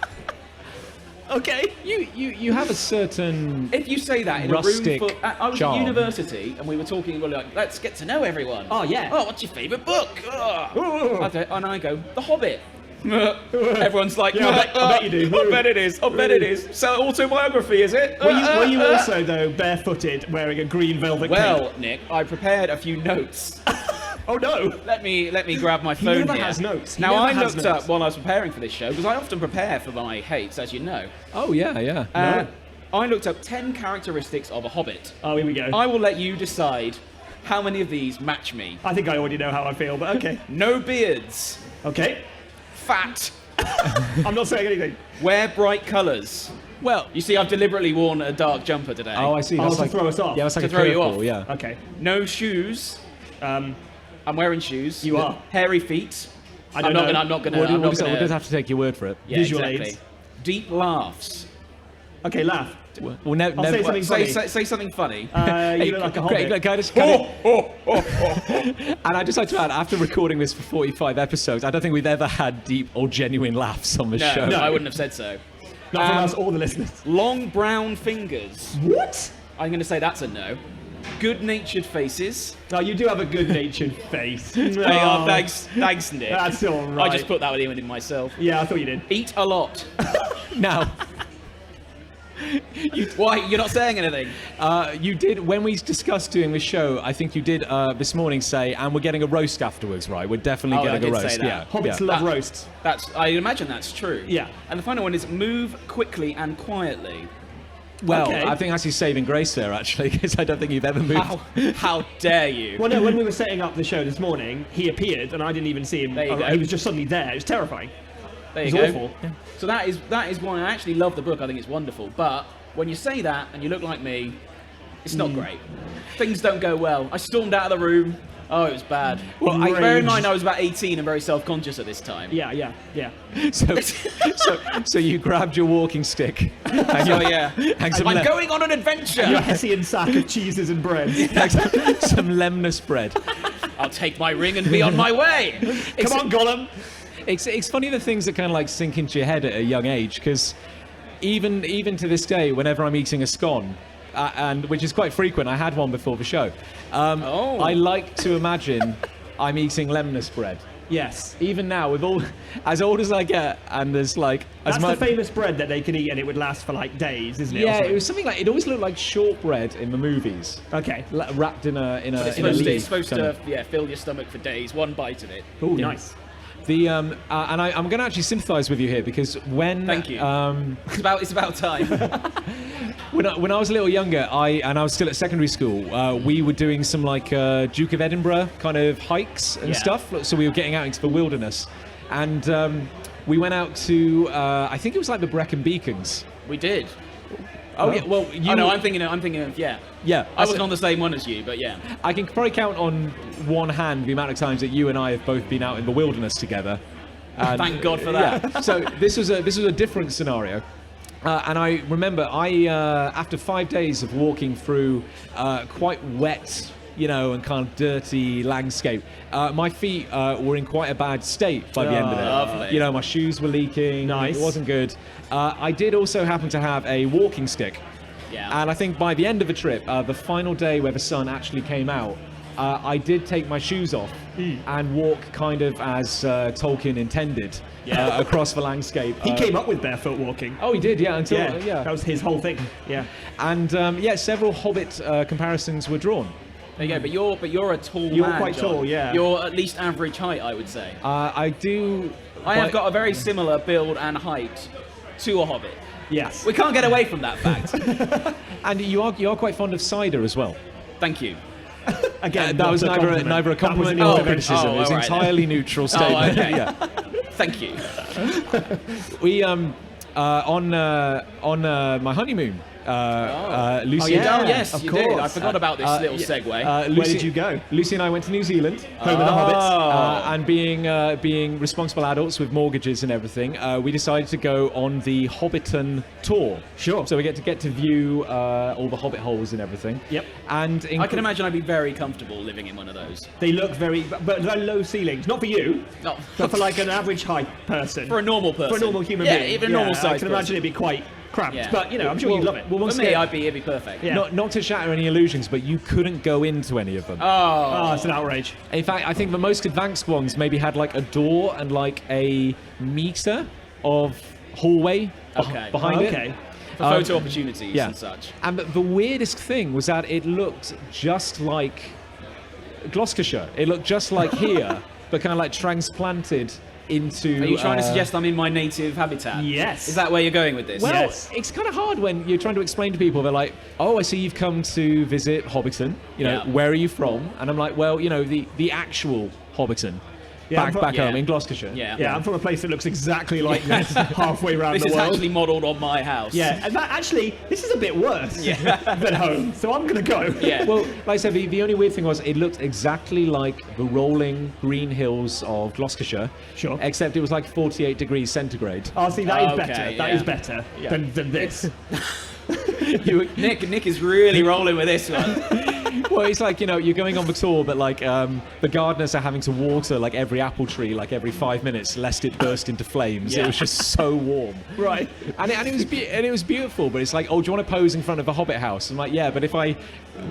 C: Okay.
B: you have a certain.
D: If you say that in a room
B: Rustic
D: full... I was
B: charm.
D: at university and we were talking, we were like, let's get to know everyone.
C: Oh, yeah.
D: Oh, what's your favourite book?
C: Oh.
D: And I go, The Hobbit. Everyone's like,
C: Yeah, I bet you do.
D: I bet it is. I bet it is. So autobiography, is it?
C: Were you also, though, barefooted, wearing a green velvet
D: Well,
C: cape?
D: Nick, I prepared a few notes.
C: Oh, no.
D: Let me grab my phone
C: never
D: here.
C: has notes. He
D: Now
C: never
D: I
C: has
D: looked
C: notes.
D: up while I was preparing for this show because I often prepare for my hates, as you know.
B: Oh yeah.
D: I looked up 10 characteristics of a hobbit.
C: Oh, here we go.
D: I will let you decide how many of these match me.
C: I think I already know how I feel, but okay.
D: No beards,
C: Okay.
D: fat,
C: I'm not saying anything.
D: wear bright colours.
B: Well.
D: You see, I've deliberately worn a dark jumper today.
B: Oh, I see.
C: Oh,
B: That's
C: to
B: like,
C: throw us off.
B: Yeah, that's like
D: To
B: a
D: throw you
B: curveball.
D: off.
B: Yeah.
C: Okay.
D: No shoes. I'm wearing shoes.
C: You are.
D: Hairy feet.
C: I don't know.
D: I'm not gonna.
B: We'll
D: I'm not
B: just
D: gonna.
B: have to take your word for it.
D: Yeah,
C: Visual
D: exactly.
C: aids.
D: Deep laughs.
C: Okay, laugh.
B: Well,
C: I'll say something funny.
D: Say something funny.
C: You look like a
B: Great,
C: hobbit.
B: can I just kind of, and I just like to add, after recording this for 45 episodes, I don't think we've ever had deep or genuine laughs on the
D: No,
B: show.
D: no, I wouldn't have said so.
C: Not from us or the listeners.
D: Long brown fingers.
C: What?
D: I'm going to say that's a no. Good-natured faces.
C: No, you do have a good-natured face.
D: Hey,
C: Oh,
D: thanks, Nick.
C: That's all right.
D: I just put that one in myself.
C: Yeah, I thought you did.
D: Eat a lot.
B: Now,
D: Why? You're not saying anything.
B: you did, when we discussed doing the show, I think you did this morning say, and we're getting a roast afterwards, right? We're definitely
D: Oh, I
B: getting a
D: did say
B: roast.
D: that.
B: Yeah.
C: Hobbits
B: yeah.
C: love roasts.
D: I imagine that's true.
C: Yeah.
D: And the final one is move quickly and quietly.
B: Well,
C: Okay.
B: I think that's your saving grace there, actually, because I don't think you've ever moved.
D: How dare you?
C: Well, no, when we were setting up the show this morning, he appeared and I didn't even see him.
D: There you go.
C: He was just suddenly there. It was terrifying.
D: There you
C: It's
D: go.
C: awful.
D: So that is why I actually love the book. I think it's wonderful. But when you say that and you look like me, it's not great. Things don't go well. I stormed out of the room. Oh, it was bad. Well, bear in mind I was about 18 and very self-conscious at this time.
C: Yeah.
B: So you grabbed your walking stick. And
D: Oh yeah.
B: some
D: I'm going on an adventure.
C: Your Hessian sack of cheeses and bread.
B: some lemnus bread.
D: I'll take my ring and be on my way.
C: Come on, Gollum.
B: It's funny the things that kind of like sink into your head at a young age, because even to this day, whenever I'm eating a scone, and which is quite frequent, I had one before the show. I like to imagine I'm eating lemnus bread.
C: Yes.
B: Even now, as old as I get, and there's like
C: That's the famous bread that they can eat and it would last for like days, isn't it?
B: Yeah, it was something like, it always looked like shortbread in the movies.
C: Okay.
B: Wrapped in a
D: It's supposed to fill your stomach for days. One bite of it.
C: Oh, nice.
B: And I'm going to actually sympathise with you here, because when
D: Thank you. It's about time.
B: when I was a little younger, I was still at secondary school. We were doing some like Duke of Edinburgh kind of hikes and stuff. So we were getting out into the wilderness, and we went out to I think it was like the Brecon Beacons.
D: We did.
B: Oh yeah. Well,
D: I'm thinking of yeah.
B: Yeah.
D: I wasn't on the same one as you, but yeah.
B: I can probably count on one hand the amount of times that you and I have both been out in the wilderness together. And,
D: Thank God for that.
B: Yeah. So this was a different scenario. And I remember after 5 days of walking through quite wet, and kind of dirty landscape, my feet were in quite a bad state by the end of it.
D: Lovely.
B: My shoes were leaking.
C: Nice.
B: It wasn't good. I did also happen to have a walking stick.
D: Yeah.
B: And I think by the end of the trip, the final day where the sun actually came out, I did take my shoes off and walk kind of as Tolkien intended across the landscape.
C: He came up with barefoot walking.
B: Oh, he did, yeah. Until
C: That was his whole thing. Yeah.
B: And several Hobbit comparisons were drawn.
D: There you go. But you're a tall
C: You're
D: man,
C: quite
D: John.
C: tall, yeah.
D: You're at least average height, I would say.
B: I do.
D: I have got a very similar build and height to a hobbit.
C: Yes.
D: We can't get away from that fact.
B: And you are quite fond of cider as well.
D: Thank you.
C: Again,
B: That was
C: not a compliment.
B: neither a
C: That was
B: compliment
C: an
B: nor a
C: order.
B: criticism. It was
D: all right,
B: entirely neutral statement.
D: okay.
B: Yeah.
D: Thank you.
B: We on my honeymoon. Lucy.
D: Yes,
C: of
D: you did. I
C: course.
D: forgot about this little segue.
C: Where did you go?
B: Lucy and I went to New Zealand.
C: Home of the Hobbits.
B: And being responsible adults with mortgages and everything, we decided to go on the Hobbiton tour.
C: Sure.
B: So we get to view all the Hobbit holes and everything.
C: Yep.
B: And
D: I can imagine I'd be very comfortable living in one of those.
C: They look but they're low ceilings. Not for you,
D: No,
C: but for like an average height person.
D: for a normal person.
C: For a normal human
D: yeah,
C: being.
D: even a normal
C: I
D: size.
C: can imagine it'd be quite cramped.
D: Yeah.
C: But, I'm sure you'd love it.
B: Well, once
D: For me,
B: again,
D: it'd be perfect.
C: Yeah.
B: not to shatter any illusions, but you couldn't go into any of them.
C: Oh, it's an outrage.
B: In fact, I think the most advanced ones maybe had like a door and like a meter of hallway
D: Okay.
B: behind it.
C: Okay.
D: For photo opportunities
B: yeah.
D: and such.
B: And the weirdest thing was that it looked just like Gloucestershire. It looked just like here, but kind of like transplanted into...
D: Are you trying to suggest I'm in my native habitat?
C: Yes.
D: Is that where you're going with this?
B: Well,
C: Yes.
B: it's kind of hard when you're trying to explain to people. They're like, "Oh, I see you've come to visit Hobbiton.
D: Yeah.
B: Where are you from?" And I'm like, "Well, the actual Hobbiton,
C: Yeah, I'm
B: back
C: from-
B: home in Gloucestershire."
D: Yeah.
C: Yeah, I'm from a place that looks exactly like this halfway around
D: This
C: the
D: is
C: world.
D: actually modelled on my house.
C: Yeah, and this is a bit worse than home, so I'm going to go.
D: Yeah.
B: Well, like I said, the only weird thing was it looked exactly like the rolling green hills of Gloucestershire.
C: Sure.
B: Except it was like 48 degrees centigrade.
C: Oh, see, that is
D: Okay,
C: better. That
D: yeah.
C: is better than this.
D: Nick is really rolling with this one.
B: Well, it's like, you're going on the tour, but like the gardeners are having to water like every apple tree like every 5 minutes lest it burst into flames.
D: Yeah.
B: It was just so warm.
C: Right.
B: And it was beautiful, but it's like, "Oh, do you want to pose in front of a Hobbit house?" I'm like, "Yeah, but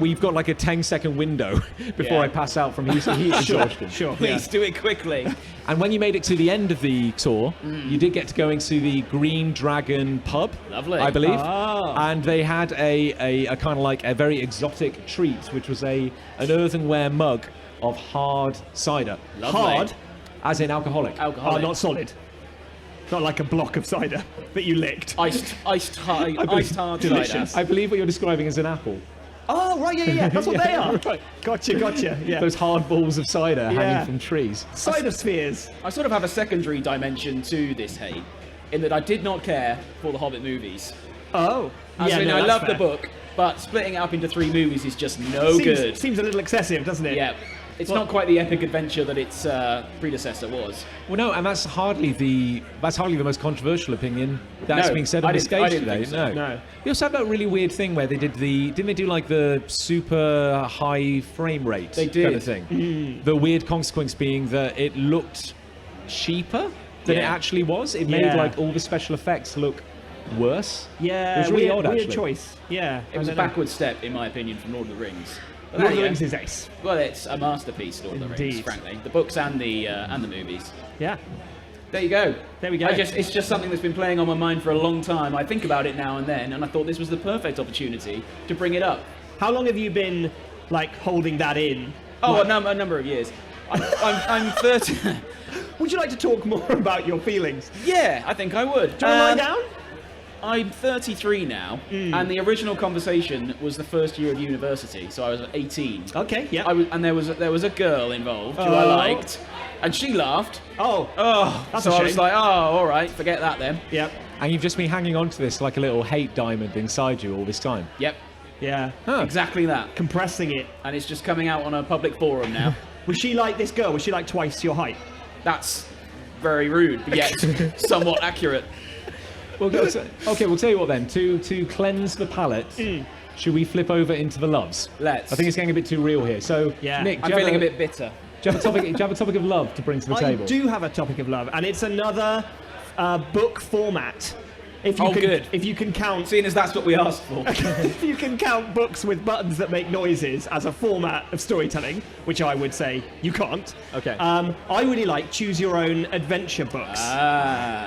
B: we've got like a 10-second window before
D: Yeah.
B: I pass out from heat exhaustion."
C: Sure.
D: Please do it quickly.
B: And when you made it to the end of the tour, you did get to go into the Green Dragon pub.
D: Lovely.
B: I believe.
C: Ah.
B: And they had a kind of like a very exotic treat, which was an earthenware mug of hard cider.
D: Lovely.
C: Hard.
B: As in alcoholic.
C: Oh,
D: Alcoholic.
C: not solid. Not like a block of cider that you licked.
D: Iced hard
C: Delicious.
D: cider.
B: I believe what you're describing is an apple.
C: Oh, right, yeah. That's what they are.
B: Right.
C: Gotcha. Yeah.
B: Those hard balls of cider hanging from trees.
C: Cider spheres.
D: I sort of have a secondary dimension to this hate, in that I did not care for the Hobbit movies.
C: Oh.
D: I
C: no,
D: I
C: that's
D: love
C: fair.
D: the book, but splitting it up into 3 movies is just no good.
C: Seems a little excessive, doesn't it?
D: Yeah. It's not quite the epic adventure that its predecessor was.
B: Well, no, and that's hardly the most controversial opinion that's being said on the stage today.
D: Think so.
C: No.
B: They also had that really weird thing where they didn't they do like the super high frame rate
D: They did.
B: kind of thing? The weird consequence being that it looked cheaper than it actually was. It made like all the special effects look worse.
C: Yeah,
B: it was really odd,
C: weird
B: actually.
C: choice. Yeah.
D: It was a backward step, in my opinion, from Lord of the Rings. But
C: Lord of
D: there
C: the
D: you
C: Rings
D: go.
C: is ace.
D: Well, it's a masterpiece, Lord of the Rings,
C: Indeed.
D: frankly. The books and the movies.
C: Yeah.
D: There you go.
C: There we go.
D: It's just something that's been playing on my mind for a long time. I think about it now and then, and I thought this was the perfect opportunity to bring it up.
C: How long have you been, like, holding that in?
D: Oh, a number of years. I'm 30.
C: Would you like to talk more about your feelings?
D: Yeah, I think I would.
C: Do you want to lie down?
D: I'm 33 now, and the original conversation was the first year of university, so I was 18.
C: Okay, yeah.
D: And there was a girl involved who I liked, and she laughed.
C: Oh, that's
D: so
C: a
D: I
C: shame.
D: was like, oh, all right, forget that then.
C: Yep.
B: And you've just been hanging on to this like a little hate diamond inside you all this time.
D: Yep,
C: Yeah.
D: exactly that.
C: Compressing it.
D: And it's just coming out on a public forum now.
C: Was she like this girl? Was she like twice your height?
D: That's very rude, but yet somewhat accurate.
B: Well, okay, we'll tell you what then. To cleanse the palate, should we flip over into the loves?
D: Let's.
B: I think it's getting a bit too real here. So,
C: Yeah.
B: Nick,
D: I'm feeling a bit bitter.
B: do you have a topic of love to bring to the
C: I
B: table?
C: do have a topic of love, and it's another book format. If you
D: Oh,
C: can,
D: good.
C: If you can count,
D: Seeing as that's what we asked for.
C: if you can count books with buttons that make noises as a format of storytelling, which I would say you can't.
B: Okay.
C: I really like choose your own adventure books.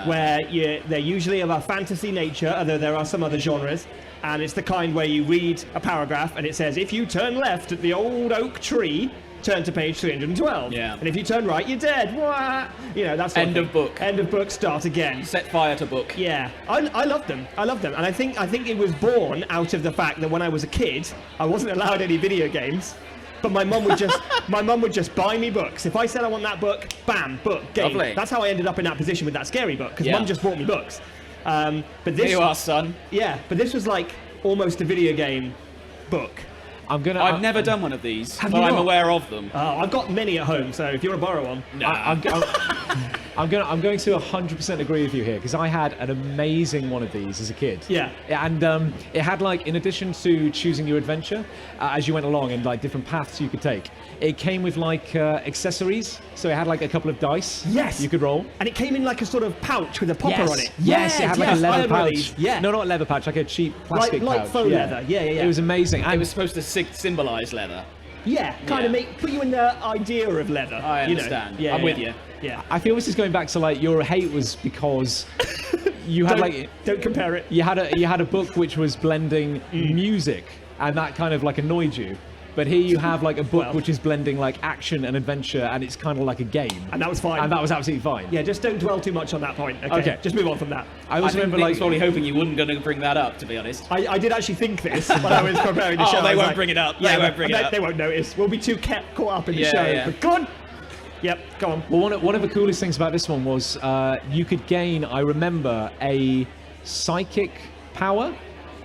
C: Where they're usually of a fantasy nature, although there are some other genres, and it's the kind where you read a paragraph and it says, if you turn left at the old oak tree, turn to page 312.
D: Yeah.
C: And if you turn right, you're dead. Wah! You know, that's
D: End of book.
C: End of book, start again.
D: Set fire to book.
C: Yeah, I love them. And I think it was born out of the fact that when I was a kid, I wasn't allowed any video games. But my mum would just buy me books. If I said I want that book, bam, book, game.
D: Lovely.
C: That's how I ended up in that position with that scary book, because
D: Yeah.
C: Mum just bought me books. But this,
D: Here you are, son.
C: yeah, but this was like almost a video game book.
D: I've never done one of these,
C: Have
D: but
C: you
D: I'm
C: not?
D: aware of them.
C: I've got many at home, so if you want to borrow one,
B: I'm going to 100% agree with you here because I had an amazing one of these as a kid.
C: Yeah.
B: And it had like, in addition to choosing your adventure as you went along and like different paths you could take, it came with like accessories. So it had like a couple of dice.
C: Yes.
B: You could roll.
C: and it came in like a sort of pouch with a popper on it.
B: Yes, it had like a
C: I
B: leather
C: had one of
B: pouch.
C: these. Yeah.
B: No, not a leather pouch, like a cheap plastic
C: like
B: pouch.
C: faux leather. Yeah.
B: It was amazing.
D: It
B: And
D: was supposed to symbolise leather.
C: Yeah, kind of
D: Yeah.
C: put you in the idea of leather.
D: I
C: you know.
D: understand.
C: Yeah,
D: I'm with you.
C: Yeah.
B: I feel this is going back to like your hate was because you had
C: Don't compare it.
B: you had a book which was blending music and that kind of like annoyed you. But here you have like a book which is blending like action and adventure and it's kind of like a game.
C: And that was fine.
B: And that was absolutely fine.
C: Yeah, just don't dwell too much on that point. Okay.
B: Okay.
C: Just move on from that.
B: I
D: I
B: also
D: think
B: remember
D: Nick
B: like
D: was probably hoping you weren't going to bring that up, to be honest.
C: I did actually think this when I was preparing the
D: Oh,
C: show.
D: they
C: I was
D: won't
C: like,
D: bring it up.
C: Yeah,
D: They won't bring it up.
C: They won't notice. We'll be too caught up in the
D: Yeah,
C: show.
D: yeah.
C: But go on. Yep, go on.
B: well, one of the coolest things about this one was you could gain, I remember, a psychic power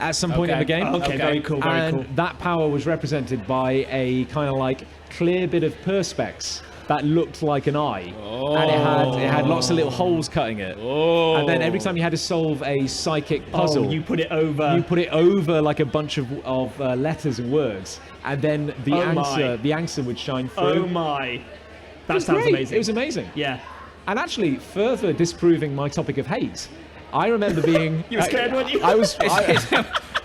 B: at some point in the game.
C: Okay, very cool, very
B: and
C: cool.
B: that power was represented by a kind of like clear bit of perspex that looked like an eye, and it had lots of little holes cutting it. And then every time you had to solve a psychic puzzle,
C: You put it over.
B: you put it over like a bunch of letters and words, and then the answer would shine through.
C: Oh my.
B: It
C: That
B: was
C: sounds
B: great.
C: amazing.
B: It was amazing.
C: Yeah.
B: And actually, further disproving my topic of hate, I remember being.
C: You were scared, weren't you?
B: I was.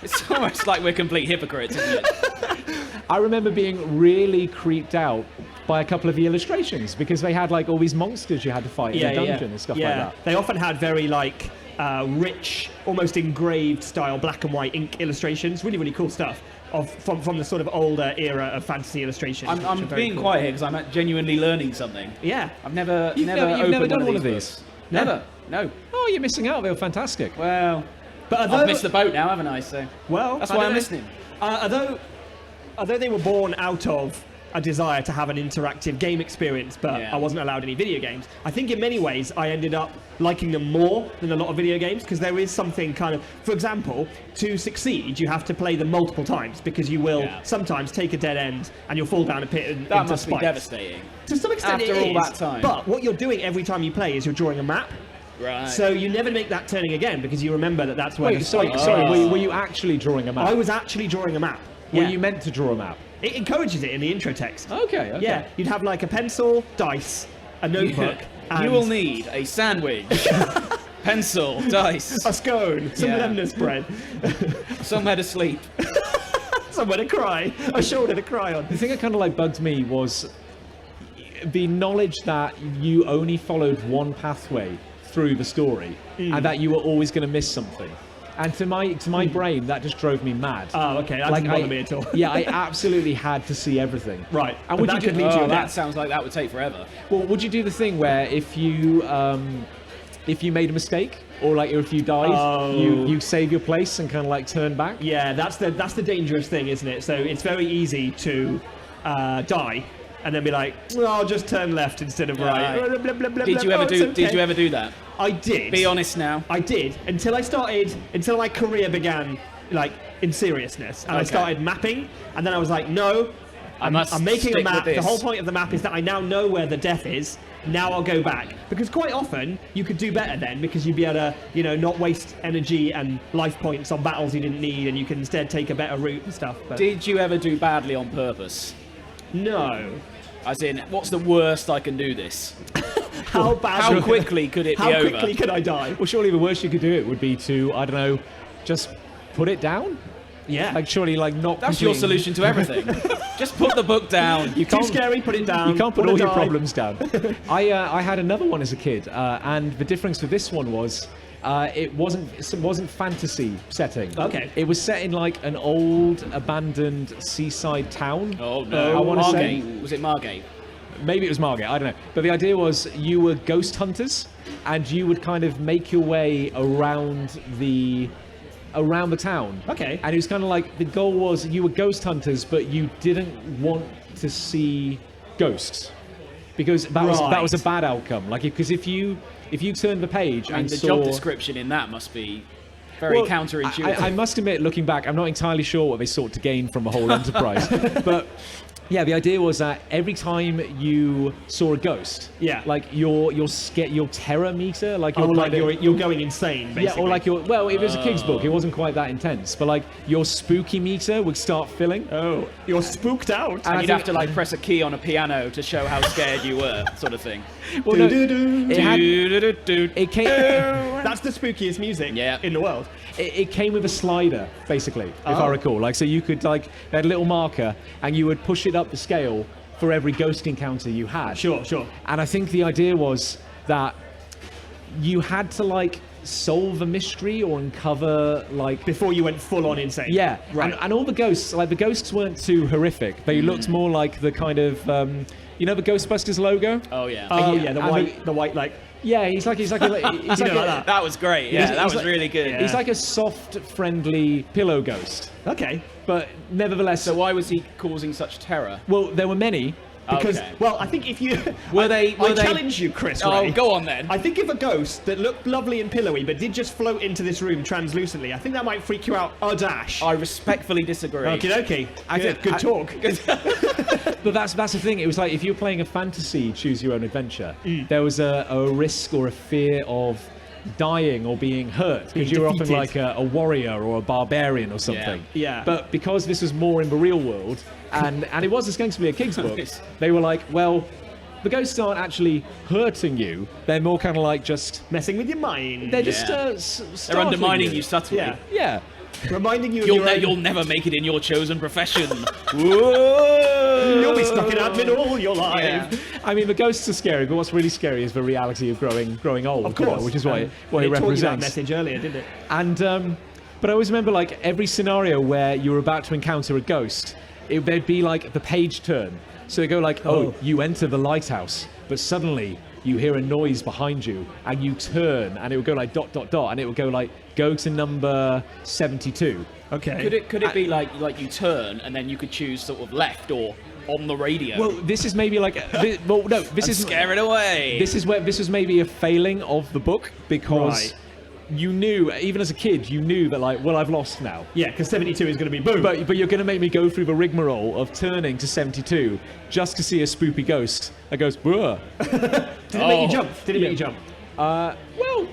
D: It's almost like we're complete hypocrites, isn't it?
B: I remember being really creeped out by a couple of the illustrations because they had like all these monsters you had to fight in the dungeon and stuff like that.
C: They often had very like rich, almost engraved style black and white ink illustrations. Really, really cool stuff from the sort of older era of fantasy illustrations. which
D: I'm
C: are very
D: being
C: cool.
D: quiet here because I'm genuinely learning something.
C: Yeah.
D: I've never
B: You've
D: opened
B: never done
D: one
B: one
D: of
B: of
D: these.
B: these.
D: books. Never. No.
B: Oh, you're missing out. They were fantastic.
D: Well,
C: But
D: I've missed the boat now, haven't I? So
C: well,
D: that's
C: I
D: why
C: don't
D: I'm
C: know.
D: listening.
C: Although although they were born out of a desire to have an interactive game experience, but
D: Yeah.
C: I wasn't allowed any video games. I think in many ways I ended up liking them more than a lot of video games, because there is something kind of, for example, to succeed you have to play them multiple times, because you will sometimes take a dead end and you'll fall down a pit and
D: That
C: into
D: must
C: spikes.
D: be devastating.
C: To some extent
D: After
C: it
D: all
C: is,
D: that time.
C: but what you're doing every time you play is you're drawing a map.
D: Right.
C: So you never make that turning again, because you remember that that's where
B: Wait,
C: the
B: sorry,
C: spikes
B: sorry.
C: are.
B: Were you actually drawing a map?
C: I was actually drawing a map.
B: Were
C: Yeah.
B: you meant to draw a map?
C: It encourages it in the intro text.
B: Okay.
C: Yeah, you'd have like a pencil, dice, a notebook, and
D: You will need a sandwich, pencil, dice,
C: a scone, some
D: Yeah.
C: lemon bread,
D: somewhere to sleep.
C: somewhere to cry, a shoulder to cry on.
B: The thing that kind of like bugged me was the knowledge that you only followed one pathway through the story, and that you were always going to miss something. And to my brain, that just drove me mad.
C: Oh, okay, that doesn't bother me at all.
B: Yeah, I absolutely had to see everything.
C: Right,
B: And
C: but
B: would
C: that
B: you
C: could
B: do,
C: lead to your
D: that
C: death.
D: sounds like that would take forever.
B: well, would you do the thing where if you made a mistake or like if you died, you save your place and kind of like turn back?
C: Yeah, that's the dangerous thing, isn't it? So it's very easy to die and then be like, well, I'll just turn left instead of right.
D: Right.
C: Blah, blah, blah,
D: Did you
C: blah.
D: ever
C: Oh,
D: do?
C: it's okay.
D: Did you ever do that?
C: I did.
D: Be honest now.
C: I did until my career began like in seriousness, and I
D: Okay.
C: started mapping, and then I was like, no, I'm
D: must
C: making a
D: stick
C: map.
D: with
C: The
D: this.
C: whole point of the map is that I now know where the death is. Now I'll go back, because quite often you could do better then, because you'd be able to, not waste energy and life points on battles you didn't need, and you can instead take a better route and stuff. But
D: Did you ever do badly on purpose?
C: no.
D: As in, what's the worst I can do this?
C: How bad?
D: How quickly could it be
C: How
D: over?
C: quickly could I die?
B: Well, surely the worst you could do it would be to, I don't know, just put it down.
C: Yeah.
B: Like surely, like not.
D: That's your
B: completely-
D: solution to everything. Just put the book down.
B: You
C: Too
B: can't.
C: scary. Put it down.
B: You can't put
C: Wanna
B: all your
C: die.
B: problems down. I had another one as a kid, and the difference with this one was it wasn't fantasy setting.
C: Okay.
B: It was set in like an old abandoned seaside town.
D: Oh no!
B: I wanna say-
D: Margate. Was it Margate?
B: Maybe it was Margate, I don't know. But the idea was you were ghost hunters, and you would kind of make your way around the town.
C: Okay.
B: And it was kind of like the goal was you were ghost hunters, but you didn't want to see ghosts because that was a
C: Right.
B: bad outcome. Like because if you turned the page
D: I mean,
B: and
D: the
B: saw
D: job description in that must be very
B: Well,
D: counterintuitive.
B: I must admit, looking back, I'm not entirely sure what they sought to gain from the whole enterprise. But yeah, the idea was that every time you saw a ghost,
C: Yeah.
B: like your terror meter, like your
C: Oh, like
B: kind of-
C: you're going insane, basically.
B: yeah, or like it was a kid's book, it wasn't quite that intense, but like your spooky meter would start filling.
C: Oh, you're spooked out.
D: and
B: I
D: you'd
B: think-
D: have to like press a key on a piano to show how scared you were, sort of thing.
B: Well, no,
C: Do-do-do.
B: it had-
D: Do-do-do-do.
B: it came.
C: That's the spookiest music in the world.
B: It came with a slider, basically, if I recall. Like, so you could they had a little marker, and you would push it up the scale for every ghost encounter you had.
C: Sure.
B: And I think the idea was that you had to like solve a mystery or uncover like.
C: Before you went full on insane.
B: Yeah,
C: Right.
B: and all the ghosts, like the ghosts weren't too horrific. They looked more like the kind of, the Ghostbusters logo.
D: Oh yeah.
C: Oh
B: Yeah,
C: yeah,
B: and
C: the white like.
B: Yeah, he's like
C: You know, like that.
D: That was great. Yeah, that
B: he's
D: was
B: like-
D: really good.
C: Yeah.
B: He's like a soft, friendly pillow ghost,
C: Okay.
B: but nevertheless.
D: So why was he causing such terror?
B: Well, there were many.
C: Because
D: Okay.
C: well, I think if you
D: Were they-
C: I
D: were they-
C: challenge you, Chris.
D: Oh,
C: Ray.
D: go on then.
C: I think if a ghost that looked lovely and pillowy but did just float into this room translucently, I think that might freak you out a dash.
D: I respectfully disagree.
C: Okay. Good talk.
B: But that's the thing. It was like if you were playing a fantasy choose your own adventure, there was a risk or a fear of dying or being hurt because you were often
C: defeated.
B: like a warrior or a barbarian or something.
C: Yeah.
B: But because this was more in the real world, and it was going to be a kid's book,
D: Nice.
B: they were like, well, the ghosts aren't actually hurting you. They're more kind of like just
C: Messing with your mind.
B: they're just
D: Yeah. They're
B: startling
D: undermining you subtly.
C: Yeah.
B: Yeah.
C: Reminding you of your own...
D: You'll never make it in your chosen profession.
C: You'll be stuck in admin all your life.
D: Yeah.
B: I mean, the ghosts are scary, but what's really scary is the reality of growing old.
C: Of
B: you know,
C: course.
B: which is what it
C: It taught you that
B: represents.
C: message earlier, didn't it?
B: And but I always remember like every scenario where you were about to encounter a ghost, there'd be like the page turn. So they go like, oh, you enter the lighthouse. but suddenly you hear a noise behind you, and you turn, and it will go like ... and it will go like, go to number 72.
C: Okay.
D: Could it be like you turn and then you could choose sort of left or on the radio?
B: Well, this is maybe like, well, no, this is
D: scare it away.
B: This was maybe a failing of the book, because you knew, even as a kid, you knew that like, well, I've lost now.
C: Yeah, because 72 is going to be boom.
B: But you're going to make me go through the rigmarole of turning to 72 just to see a spoopy ghost that goes, bruh.
C: Did it make you jump? Did it make you jump?
B: Well,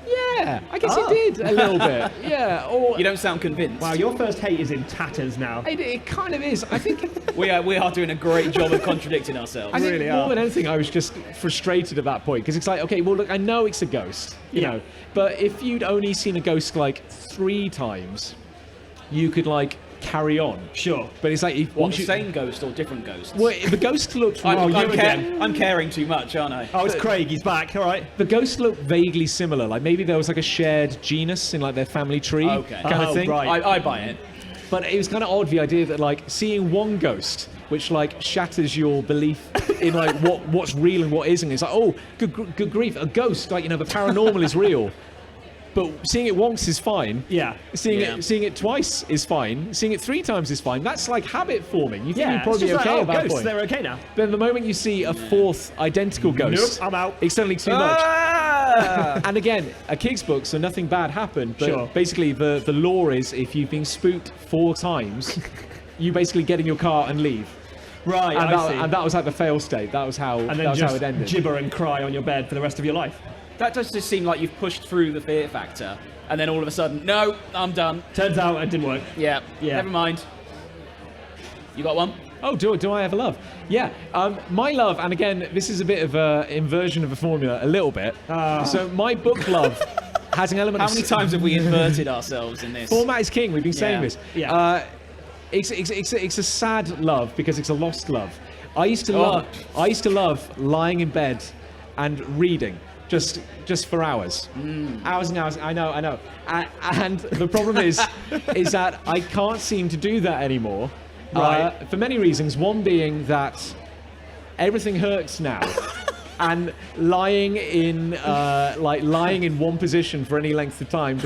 B: yeah, I guess it did a little bit. Yeah. Or
D: You don't sound convinced.
C: Wow, your first hate is in tatters now.
B: it kind of is. I think
D: We are doing a great job of contradicting ourselves.
B: I think
C: really
B: more
C: are.
B: than anything, I was just frustrated at that point, because it's like, okay, well, look, I know it's a ghost, you know, but if you'd only seen a ghost like 3 times, you could like carry on.
C: Sure.
B: But it's like,
D: What, the same ghost or different ghosts?
B: well, the ghost looked.
D: I'm caring too much, aren't I?
C: Oh, it's Craig. He's back. All right.
B: The ghosts looked vaguely similar. Like maybe there was like a shared genus in like their family tree,
D: Okay.
B: kind of thing.
C: Right.
D: I buy it.
B: But it was kind of odd, the idea that like seeing one ghost, which like shatters your belief in like what's real and what isn't. It's like, oh, good grief, a ghost! Like, you know, the paranormal is real. But seeing it once is fine.
C: Yeah.
B: Seeing it twice is fine. Seeing it 3 times is fine. That's like habit forming. You think you're
C: It's
B: probably
C: just
B: okay
C: like,
B: at that
C: ghosts,
B: point.
C: they're okay now.
B: But the moment you see a 4th identical ghost,
C: Nope, I'm out.
B: it's suddenly too much.
D: Ah!
B: And again, a kid's book, so nothing bad happened. But
C: Sure.
B: basically, the law is if you've been spooked 4 times, you basically get in your car and leave.
C: Right,
B: And that was like the fail state. That was how,
C: And
B: that
C: then
B: was how
C: just
B: it ended.
C: gibber and cry on your bed for the rest of your life.
D: That does just seem like you've pushed through the fear factor, and then all of a sudden, no, I'm done.
C: Turns out it didn't work.
D: Yeah. Never mind. You got one?
B: Oh, do I have a love? Yeah. My love, and again, this is a bit of an inversion of the formula, a little bit. So my book love has an element
D: How
B: of...
D: many times have we inverted ourselves in this?
B: Format is king, we've been saying
D: Yeah.
B: this.
C: Yeah.
B: It's a sad love because it's a lost love. I used to love lying in bed and reading just for hours. Hours and hours. I know. And the problem is that I can't seem to do that anymore.
C: Right.
B: For many reasons. One being that everything hurts now. And lying in one position for any length of time,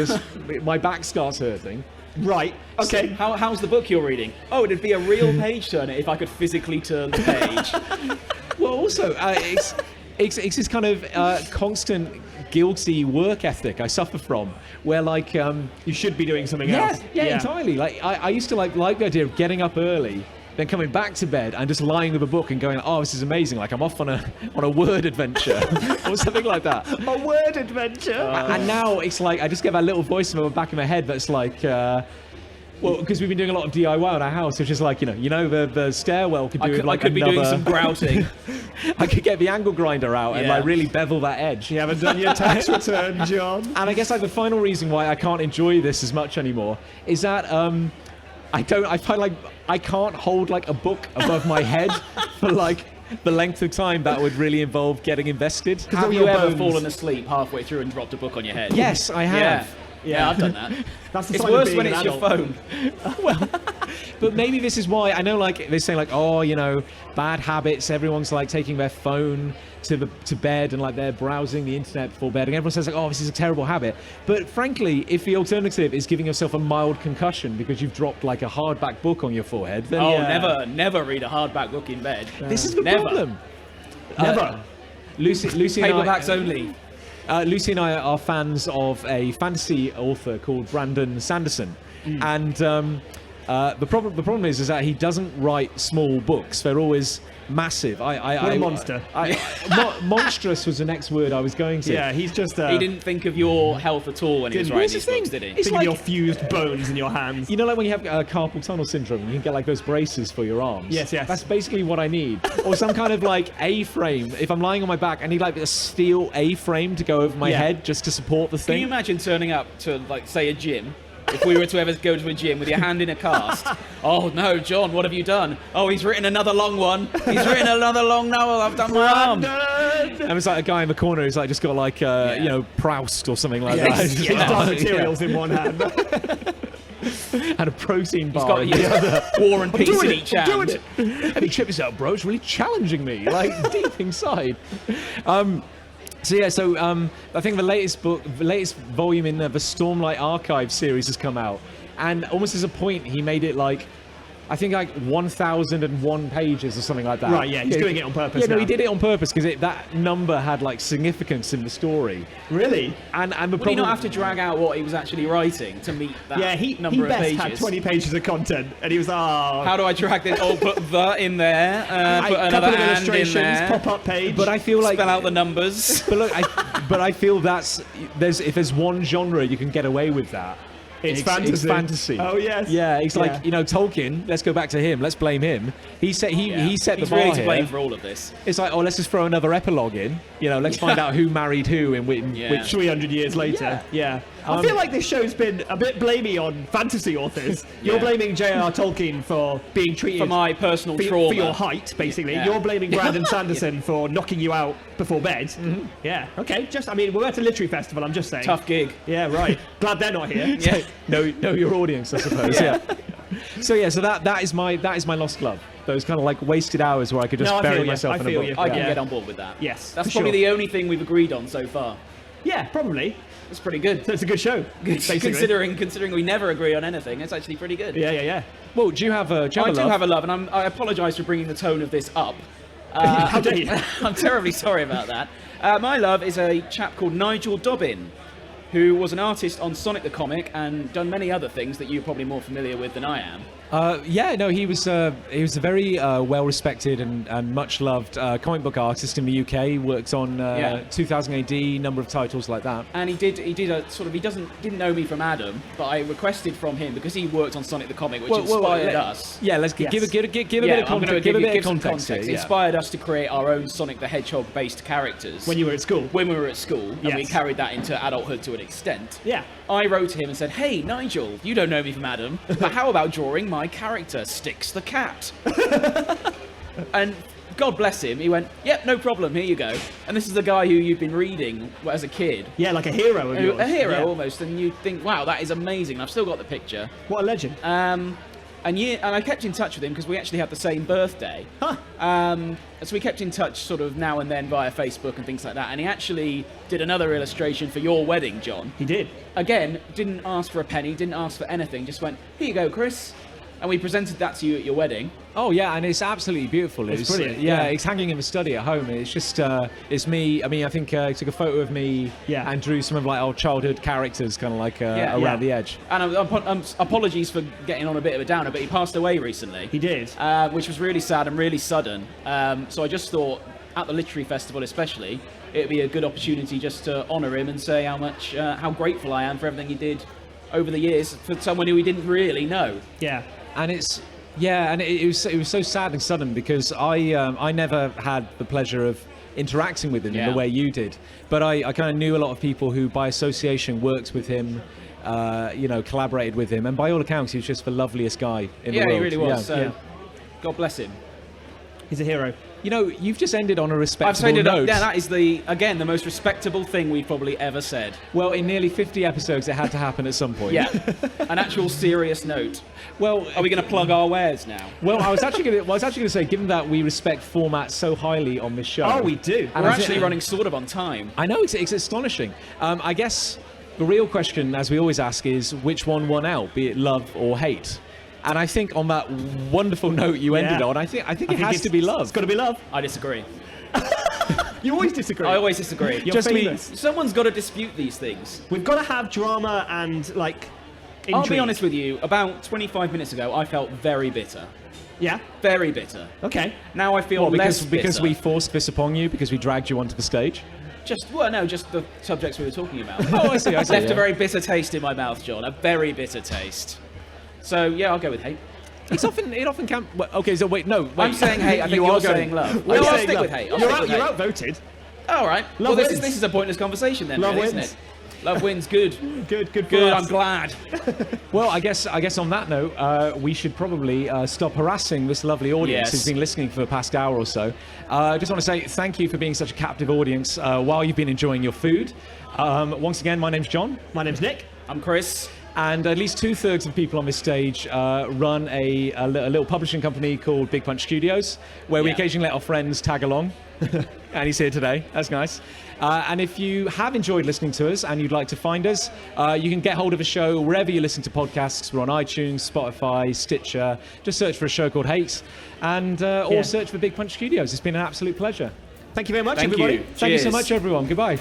B: my back starts hurting.
C: Right. Okay.
D: How's the book you're reading? Oh, it'd be a real page turner if I could physically turn the page.
B: Well, also, it's this kind of constant guilty work ethic I suffer from, where like
C: You should be doing something else.
B: yeah, entirely. Like I used to like the idea of getting up early, then coming back to bed and just lying with a book and going, oh, this is amazing. Like I'm off on a word adventure or something like that.
C: A word adventure.
B: And now it's like I just get that little voice in the back of my head that's like. Well, because we've been doing a lot of DIY on our house, which is like, you know, the stairwell could do with like
D: I could be doing some grouting.
B: I could get the angle grinder out and like really bevel that edge.
C: You haven't done your tax return, John.
B: And I guess like the final reason why I can't enjoy this as much anymore is that I find like I can't hold like a book above my head for like the length of time that would really involve getting invested.
D: Have you ever fallen asleep halfway through and dropped a book on your head?
B: Yes, I have.
D: Yeah, I've done that.
C: That's the
D: It's
C: sign of
D: worse
C: being
D: when
C: an
D: it's your
C: adult.
D: phone.
B: But maybe this is why I know like they say like, oh, you know, bad habits, everyone's like taking their phone to bed and like they're browsing the internet before bed, and everyone says like, oh, this is a terrible habit. But frankly, if the alternative is giving yourself a mild concussion because you've dropped like a hardback book on your forehead, then
D: Never read a hardback book in bed.
B: this is the
D: Never.
B: problem.
C: Never.
B: Lucy and
D: Paperbacks only.
B: Lucy and I are fans of a fantasy author called Brandon Sanderson, and the problem is that he doesn't write small books. They're always massive.
C: What a monster.
B: Monstrous was the next word I was going to.
C: Yeah, he's just
D: He didn't think of your health at all when he was writing
B: Here's the
D: these
B: thing.
D: books, did he?
B: It's
C: think
B: like-
C: of your fused bones in your hands.
B: You know, like when you have carpal tunnel syndrome, you can get like those braces for your arms.
C: Yes.
B: That's basically what I need. Or some kind of like A-frame. If I'm lying on my back, I need like a steel A-frame to go over my head just to support the
D: Can
B: thing.
D: you imagine turning up to, like, say, a gym? If we were to ever go to a gym with your hand in a cast. Oh, no, John, what have you done? Oh, he's written another long one. He's written another long novel. I've done my arm.
B: And it's like a guy in the corner who's like just got like you know, Proust or something like that.
C: Yes, Dark materials in one hand.
B: and a protein
D: He's
B: bar
D: got
B: in the other.
D: War and Peace in each hand.
B: Doing it. Heavy check this out, bro. It's really challenging me, like deep inside. I think the latest volume in the Stormlight Archive series has come out, and almost as a point, he made it like, I think like 1,001 pages or something like that.
C: Right, yeah, he's doing it on purpose.
B: Yeah, no,
C: now.
B: he did it on purpose because that number had like significance in the story.
C: Really?
B: And the
D: Would
B: problem,
D: he not have to drag out what he was actually writing to meet that number
C: he
D: of
C: best
D: pages?
C: had 20 pages of content, and he was,
D: How do I drag this? Oh, put the in there, put
C: a
D: another
C: couple of
D: and in
C: illustrations,
D: there,
C: pop-up page.
B: but I feel like
D: spell out the numbers.
B: But look, I feel if there's one genre you can get away with that.
C: It's fantasy.
B: It's fantasy.
C: Oh, yes.
B: Yeah, it's
C: Yeah.
B: like, Tolkien, let's go back to him, let's blame him. He set
D: He's
B: the bar
D: really to
B: here.
D: blame for all of this.
B: It's like, let's just throw another epilogue in. Let's find out who married who in which.
D: Yeah.
C: 300 years later. Yeah. I feel like this show's been a bit blamey on fantasy authors. You're
D: Yeah.
C: blaming J.R. Tolkien for being treated
D: For my personal
C: for
D: trauma.
C: your height, basically.
D: Yeah.
C: You're blaming Brandon Sanderson for knocking you out before bed. Yeah. Okay. We're at a literary festival. I'm just saying.
D: Tough gig.
C: Yeah. Right. Glad they're not here.
D: Yeah.
B: know your audience, I suppose. Yeah. So that is my lost love. Those kind of like wasted hours where I could just
C: No, I feel
B: bury
C: you.
B: myself
C: I
B: in
C: feel
B: a book.
C: you.
D: I can
C: Yeah.
D: get on board with that.
C: Yes,
D: That's
C: for
D: probably
C: sure.
D: the only thing we've agreed on so far.
C: Yeah. Probably.
D: It's pretty good.
C: So it's a good show. Basically.
D: Considering we never agree on anything, it's actually pretty good.
C: Yeah.
B: Well, do you have a?
D: I do have a love, and I apologise for bringing the tone of this up.
C: How dare you?
D: I'm terribly sorry about that. My love is a chap called Nigel Dobbin, who was an artist on Sonic the Comic and done many other things that you're probably more familiar with than I am.
B: He was a very well-respected and much-loved comic book artist in the UK. Worked on 2000 AD, number of titles like that.
D: And he did a sort of, didn't know me from Adam, but I requested from him because he worked on Sonic the Comic, which inspired us.
B: Yeah, let's give a bit of
D: I'm gonna
B: give a bit of
D: some
B: context. Here,
D: It
B: yeah.
D: inspired us to create our own Sonic the Hedgehog-based characters.
C: When you were at school.
D: When we were at school, and we
C: Yes.
D: carried that into adulthood to an extent.
C: Yeah.
D: I wrote to him and said, "Hey, Nigel, you don't know me from Adam, but how about drawing my character, Sticks the Cat?" And God bless him, he went, "Yep, no problem, here you go." And this is the guy who you've been reading as a kid.
C: Yeah, like a hero of yours.
D: A hero,
C: Yeah.
D: almost, and you think, wow, that is amazing. I've still got the picture.
C: What a legend.
D: And I kept in touch with him because we actually had the same birthday. So we kept in touch sort of now and then via Facebook and things like that. And he actually did another illustration for your wedding, John.
C: He did.
D: Again, didn't ask for a penny, didn't ask for anything, just went, "Here you go, Chris." And we presented that to you at your wedding.
B: Oh yeah, and it's absolutely beautiful.
C: It's brilliant,
B: Yeah,
C: yeah.
B: it's hanging in the study at home. It's just, it's me. I mean, I think I took a photo of me and drew some of like our childhood characters, kind of like around the edge.
D: And apologies for getting on a bit of a downer, but he passed away recently.
C: He did.
D: Which was really sad and really sudden. So I just thought, at the literary festival especially, it'd be a good opportunity just to honour him and say how grateful I am for everything he did over the years for someone who we didn't really know.
C: Yeah.
B: And it was so sad and sudden because I never had the pleasure of interacting with him in the way you did, but I kind of knew a lot of people who by association worked with him, collaborated with him, and by all accounts he was just the loveliest guy in the world.
D: Yeah, he really was.
B: Yeah.
D: God bless him.
C: He's a hero.
B: You've just ended on a
D: I've
B: respectable
D: said it up.
B: note.
D: Yeah, that is the most respectable thing we've probably ever said.
B: Well, in nearly 50 episodes, it had to happen at some point.
D: Yeah, an actual serious note.
B: Well,
D: are we going to plug our wares now?
B: Well, I was actually going to say, given that we respect format so highly on this show.
C: Oh, we do.
D: We're actually running sort of on time.
B: I know, it's astonishing. I guess the real question, as we always ask, is which one won out, be it love or hate? And I think on that wonderful note you ended on, I think it has to be love.
C: It's got to be love.
D: I disagree.
C: You always disagree.
D: I always disagree.
C: You're famous.
D: Someone's got to dispute these things.
C: We've got to have drama and intrigue.
D: I'll be honest with you. About 25 minutes ago, I felt very bitter.
C: Yeah.
D: Very bitter.
C: Okay.
D: Now I feel less bitter.
B: Because we forced this upon you, because we dragged you onto the stage.
D: Just the subjects we were talking about.
B: Oh, I see.
D: Left a very bitter taste in my mouth, John. A very bitter taste. So yeah, I'll go with hate.
B: It often can. Well, okay, so wait.
D: I'm saying hate. I think you're saying love.
C: No,
D: I'll stick with hate.
C: You're outvoted.
D: All right.
C: Love
D: well,
C: wins.
D: this is a pointless conversation then,
C: Love
D: really,
C: wins.
D: isn't it? Love wins. Good.
C: Good.
D: Good. I'm glad.
B: Well, I guess on that note, we should probably stop harassing this lovely audience who's been listening for the past hour or so. I just want to say thank you for being such a captive audience while you've been enjoying your food. Once again, my name's John.
C: My name's Nick.
D: I'm Chris.
B: And at least 2/3 of people on this stage run a little publishing company called Big Punch Studios, where we occasionally let our friends tag along. And he's here today. That's nice. And if you have enjoyed listening to us and you'd like to find us, you can get hold of a show wherever you listen to podcasts. We're on iTunes, Spotify, Stitcher. Just search for a show called Hate, and or search for Big Punch Studios. It's been an absolute pleasure.
C: Thank you very much,
D: Thank
C: everybody.
D: you.
B: Thank you so
D: Cheers.
B: much, everyone. Goodbye.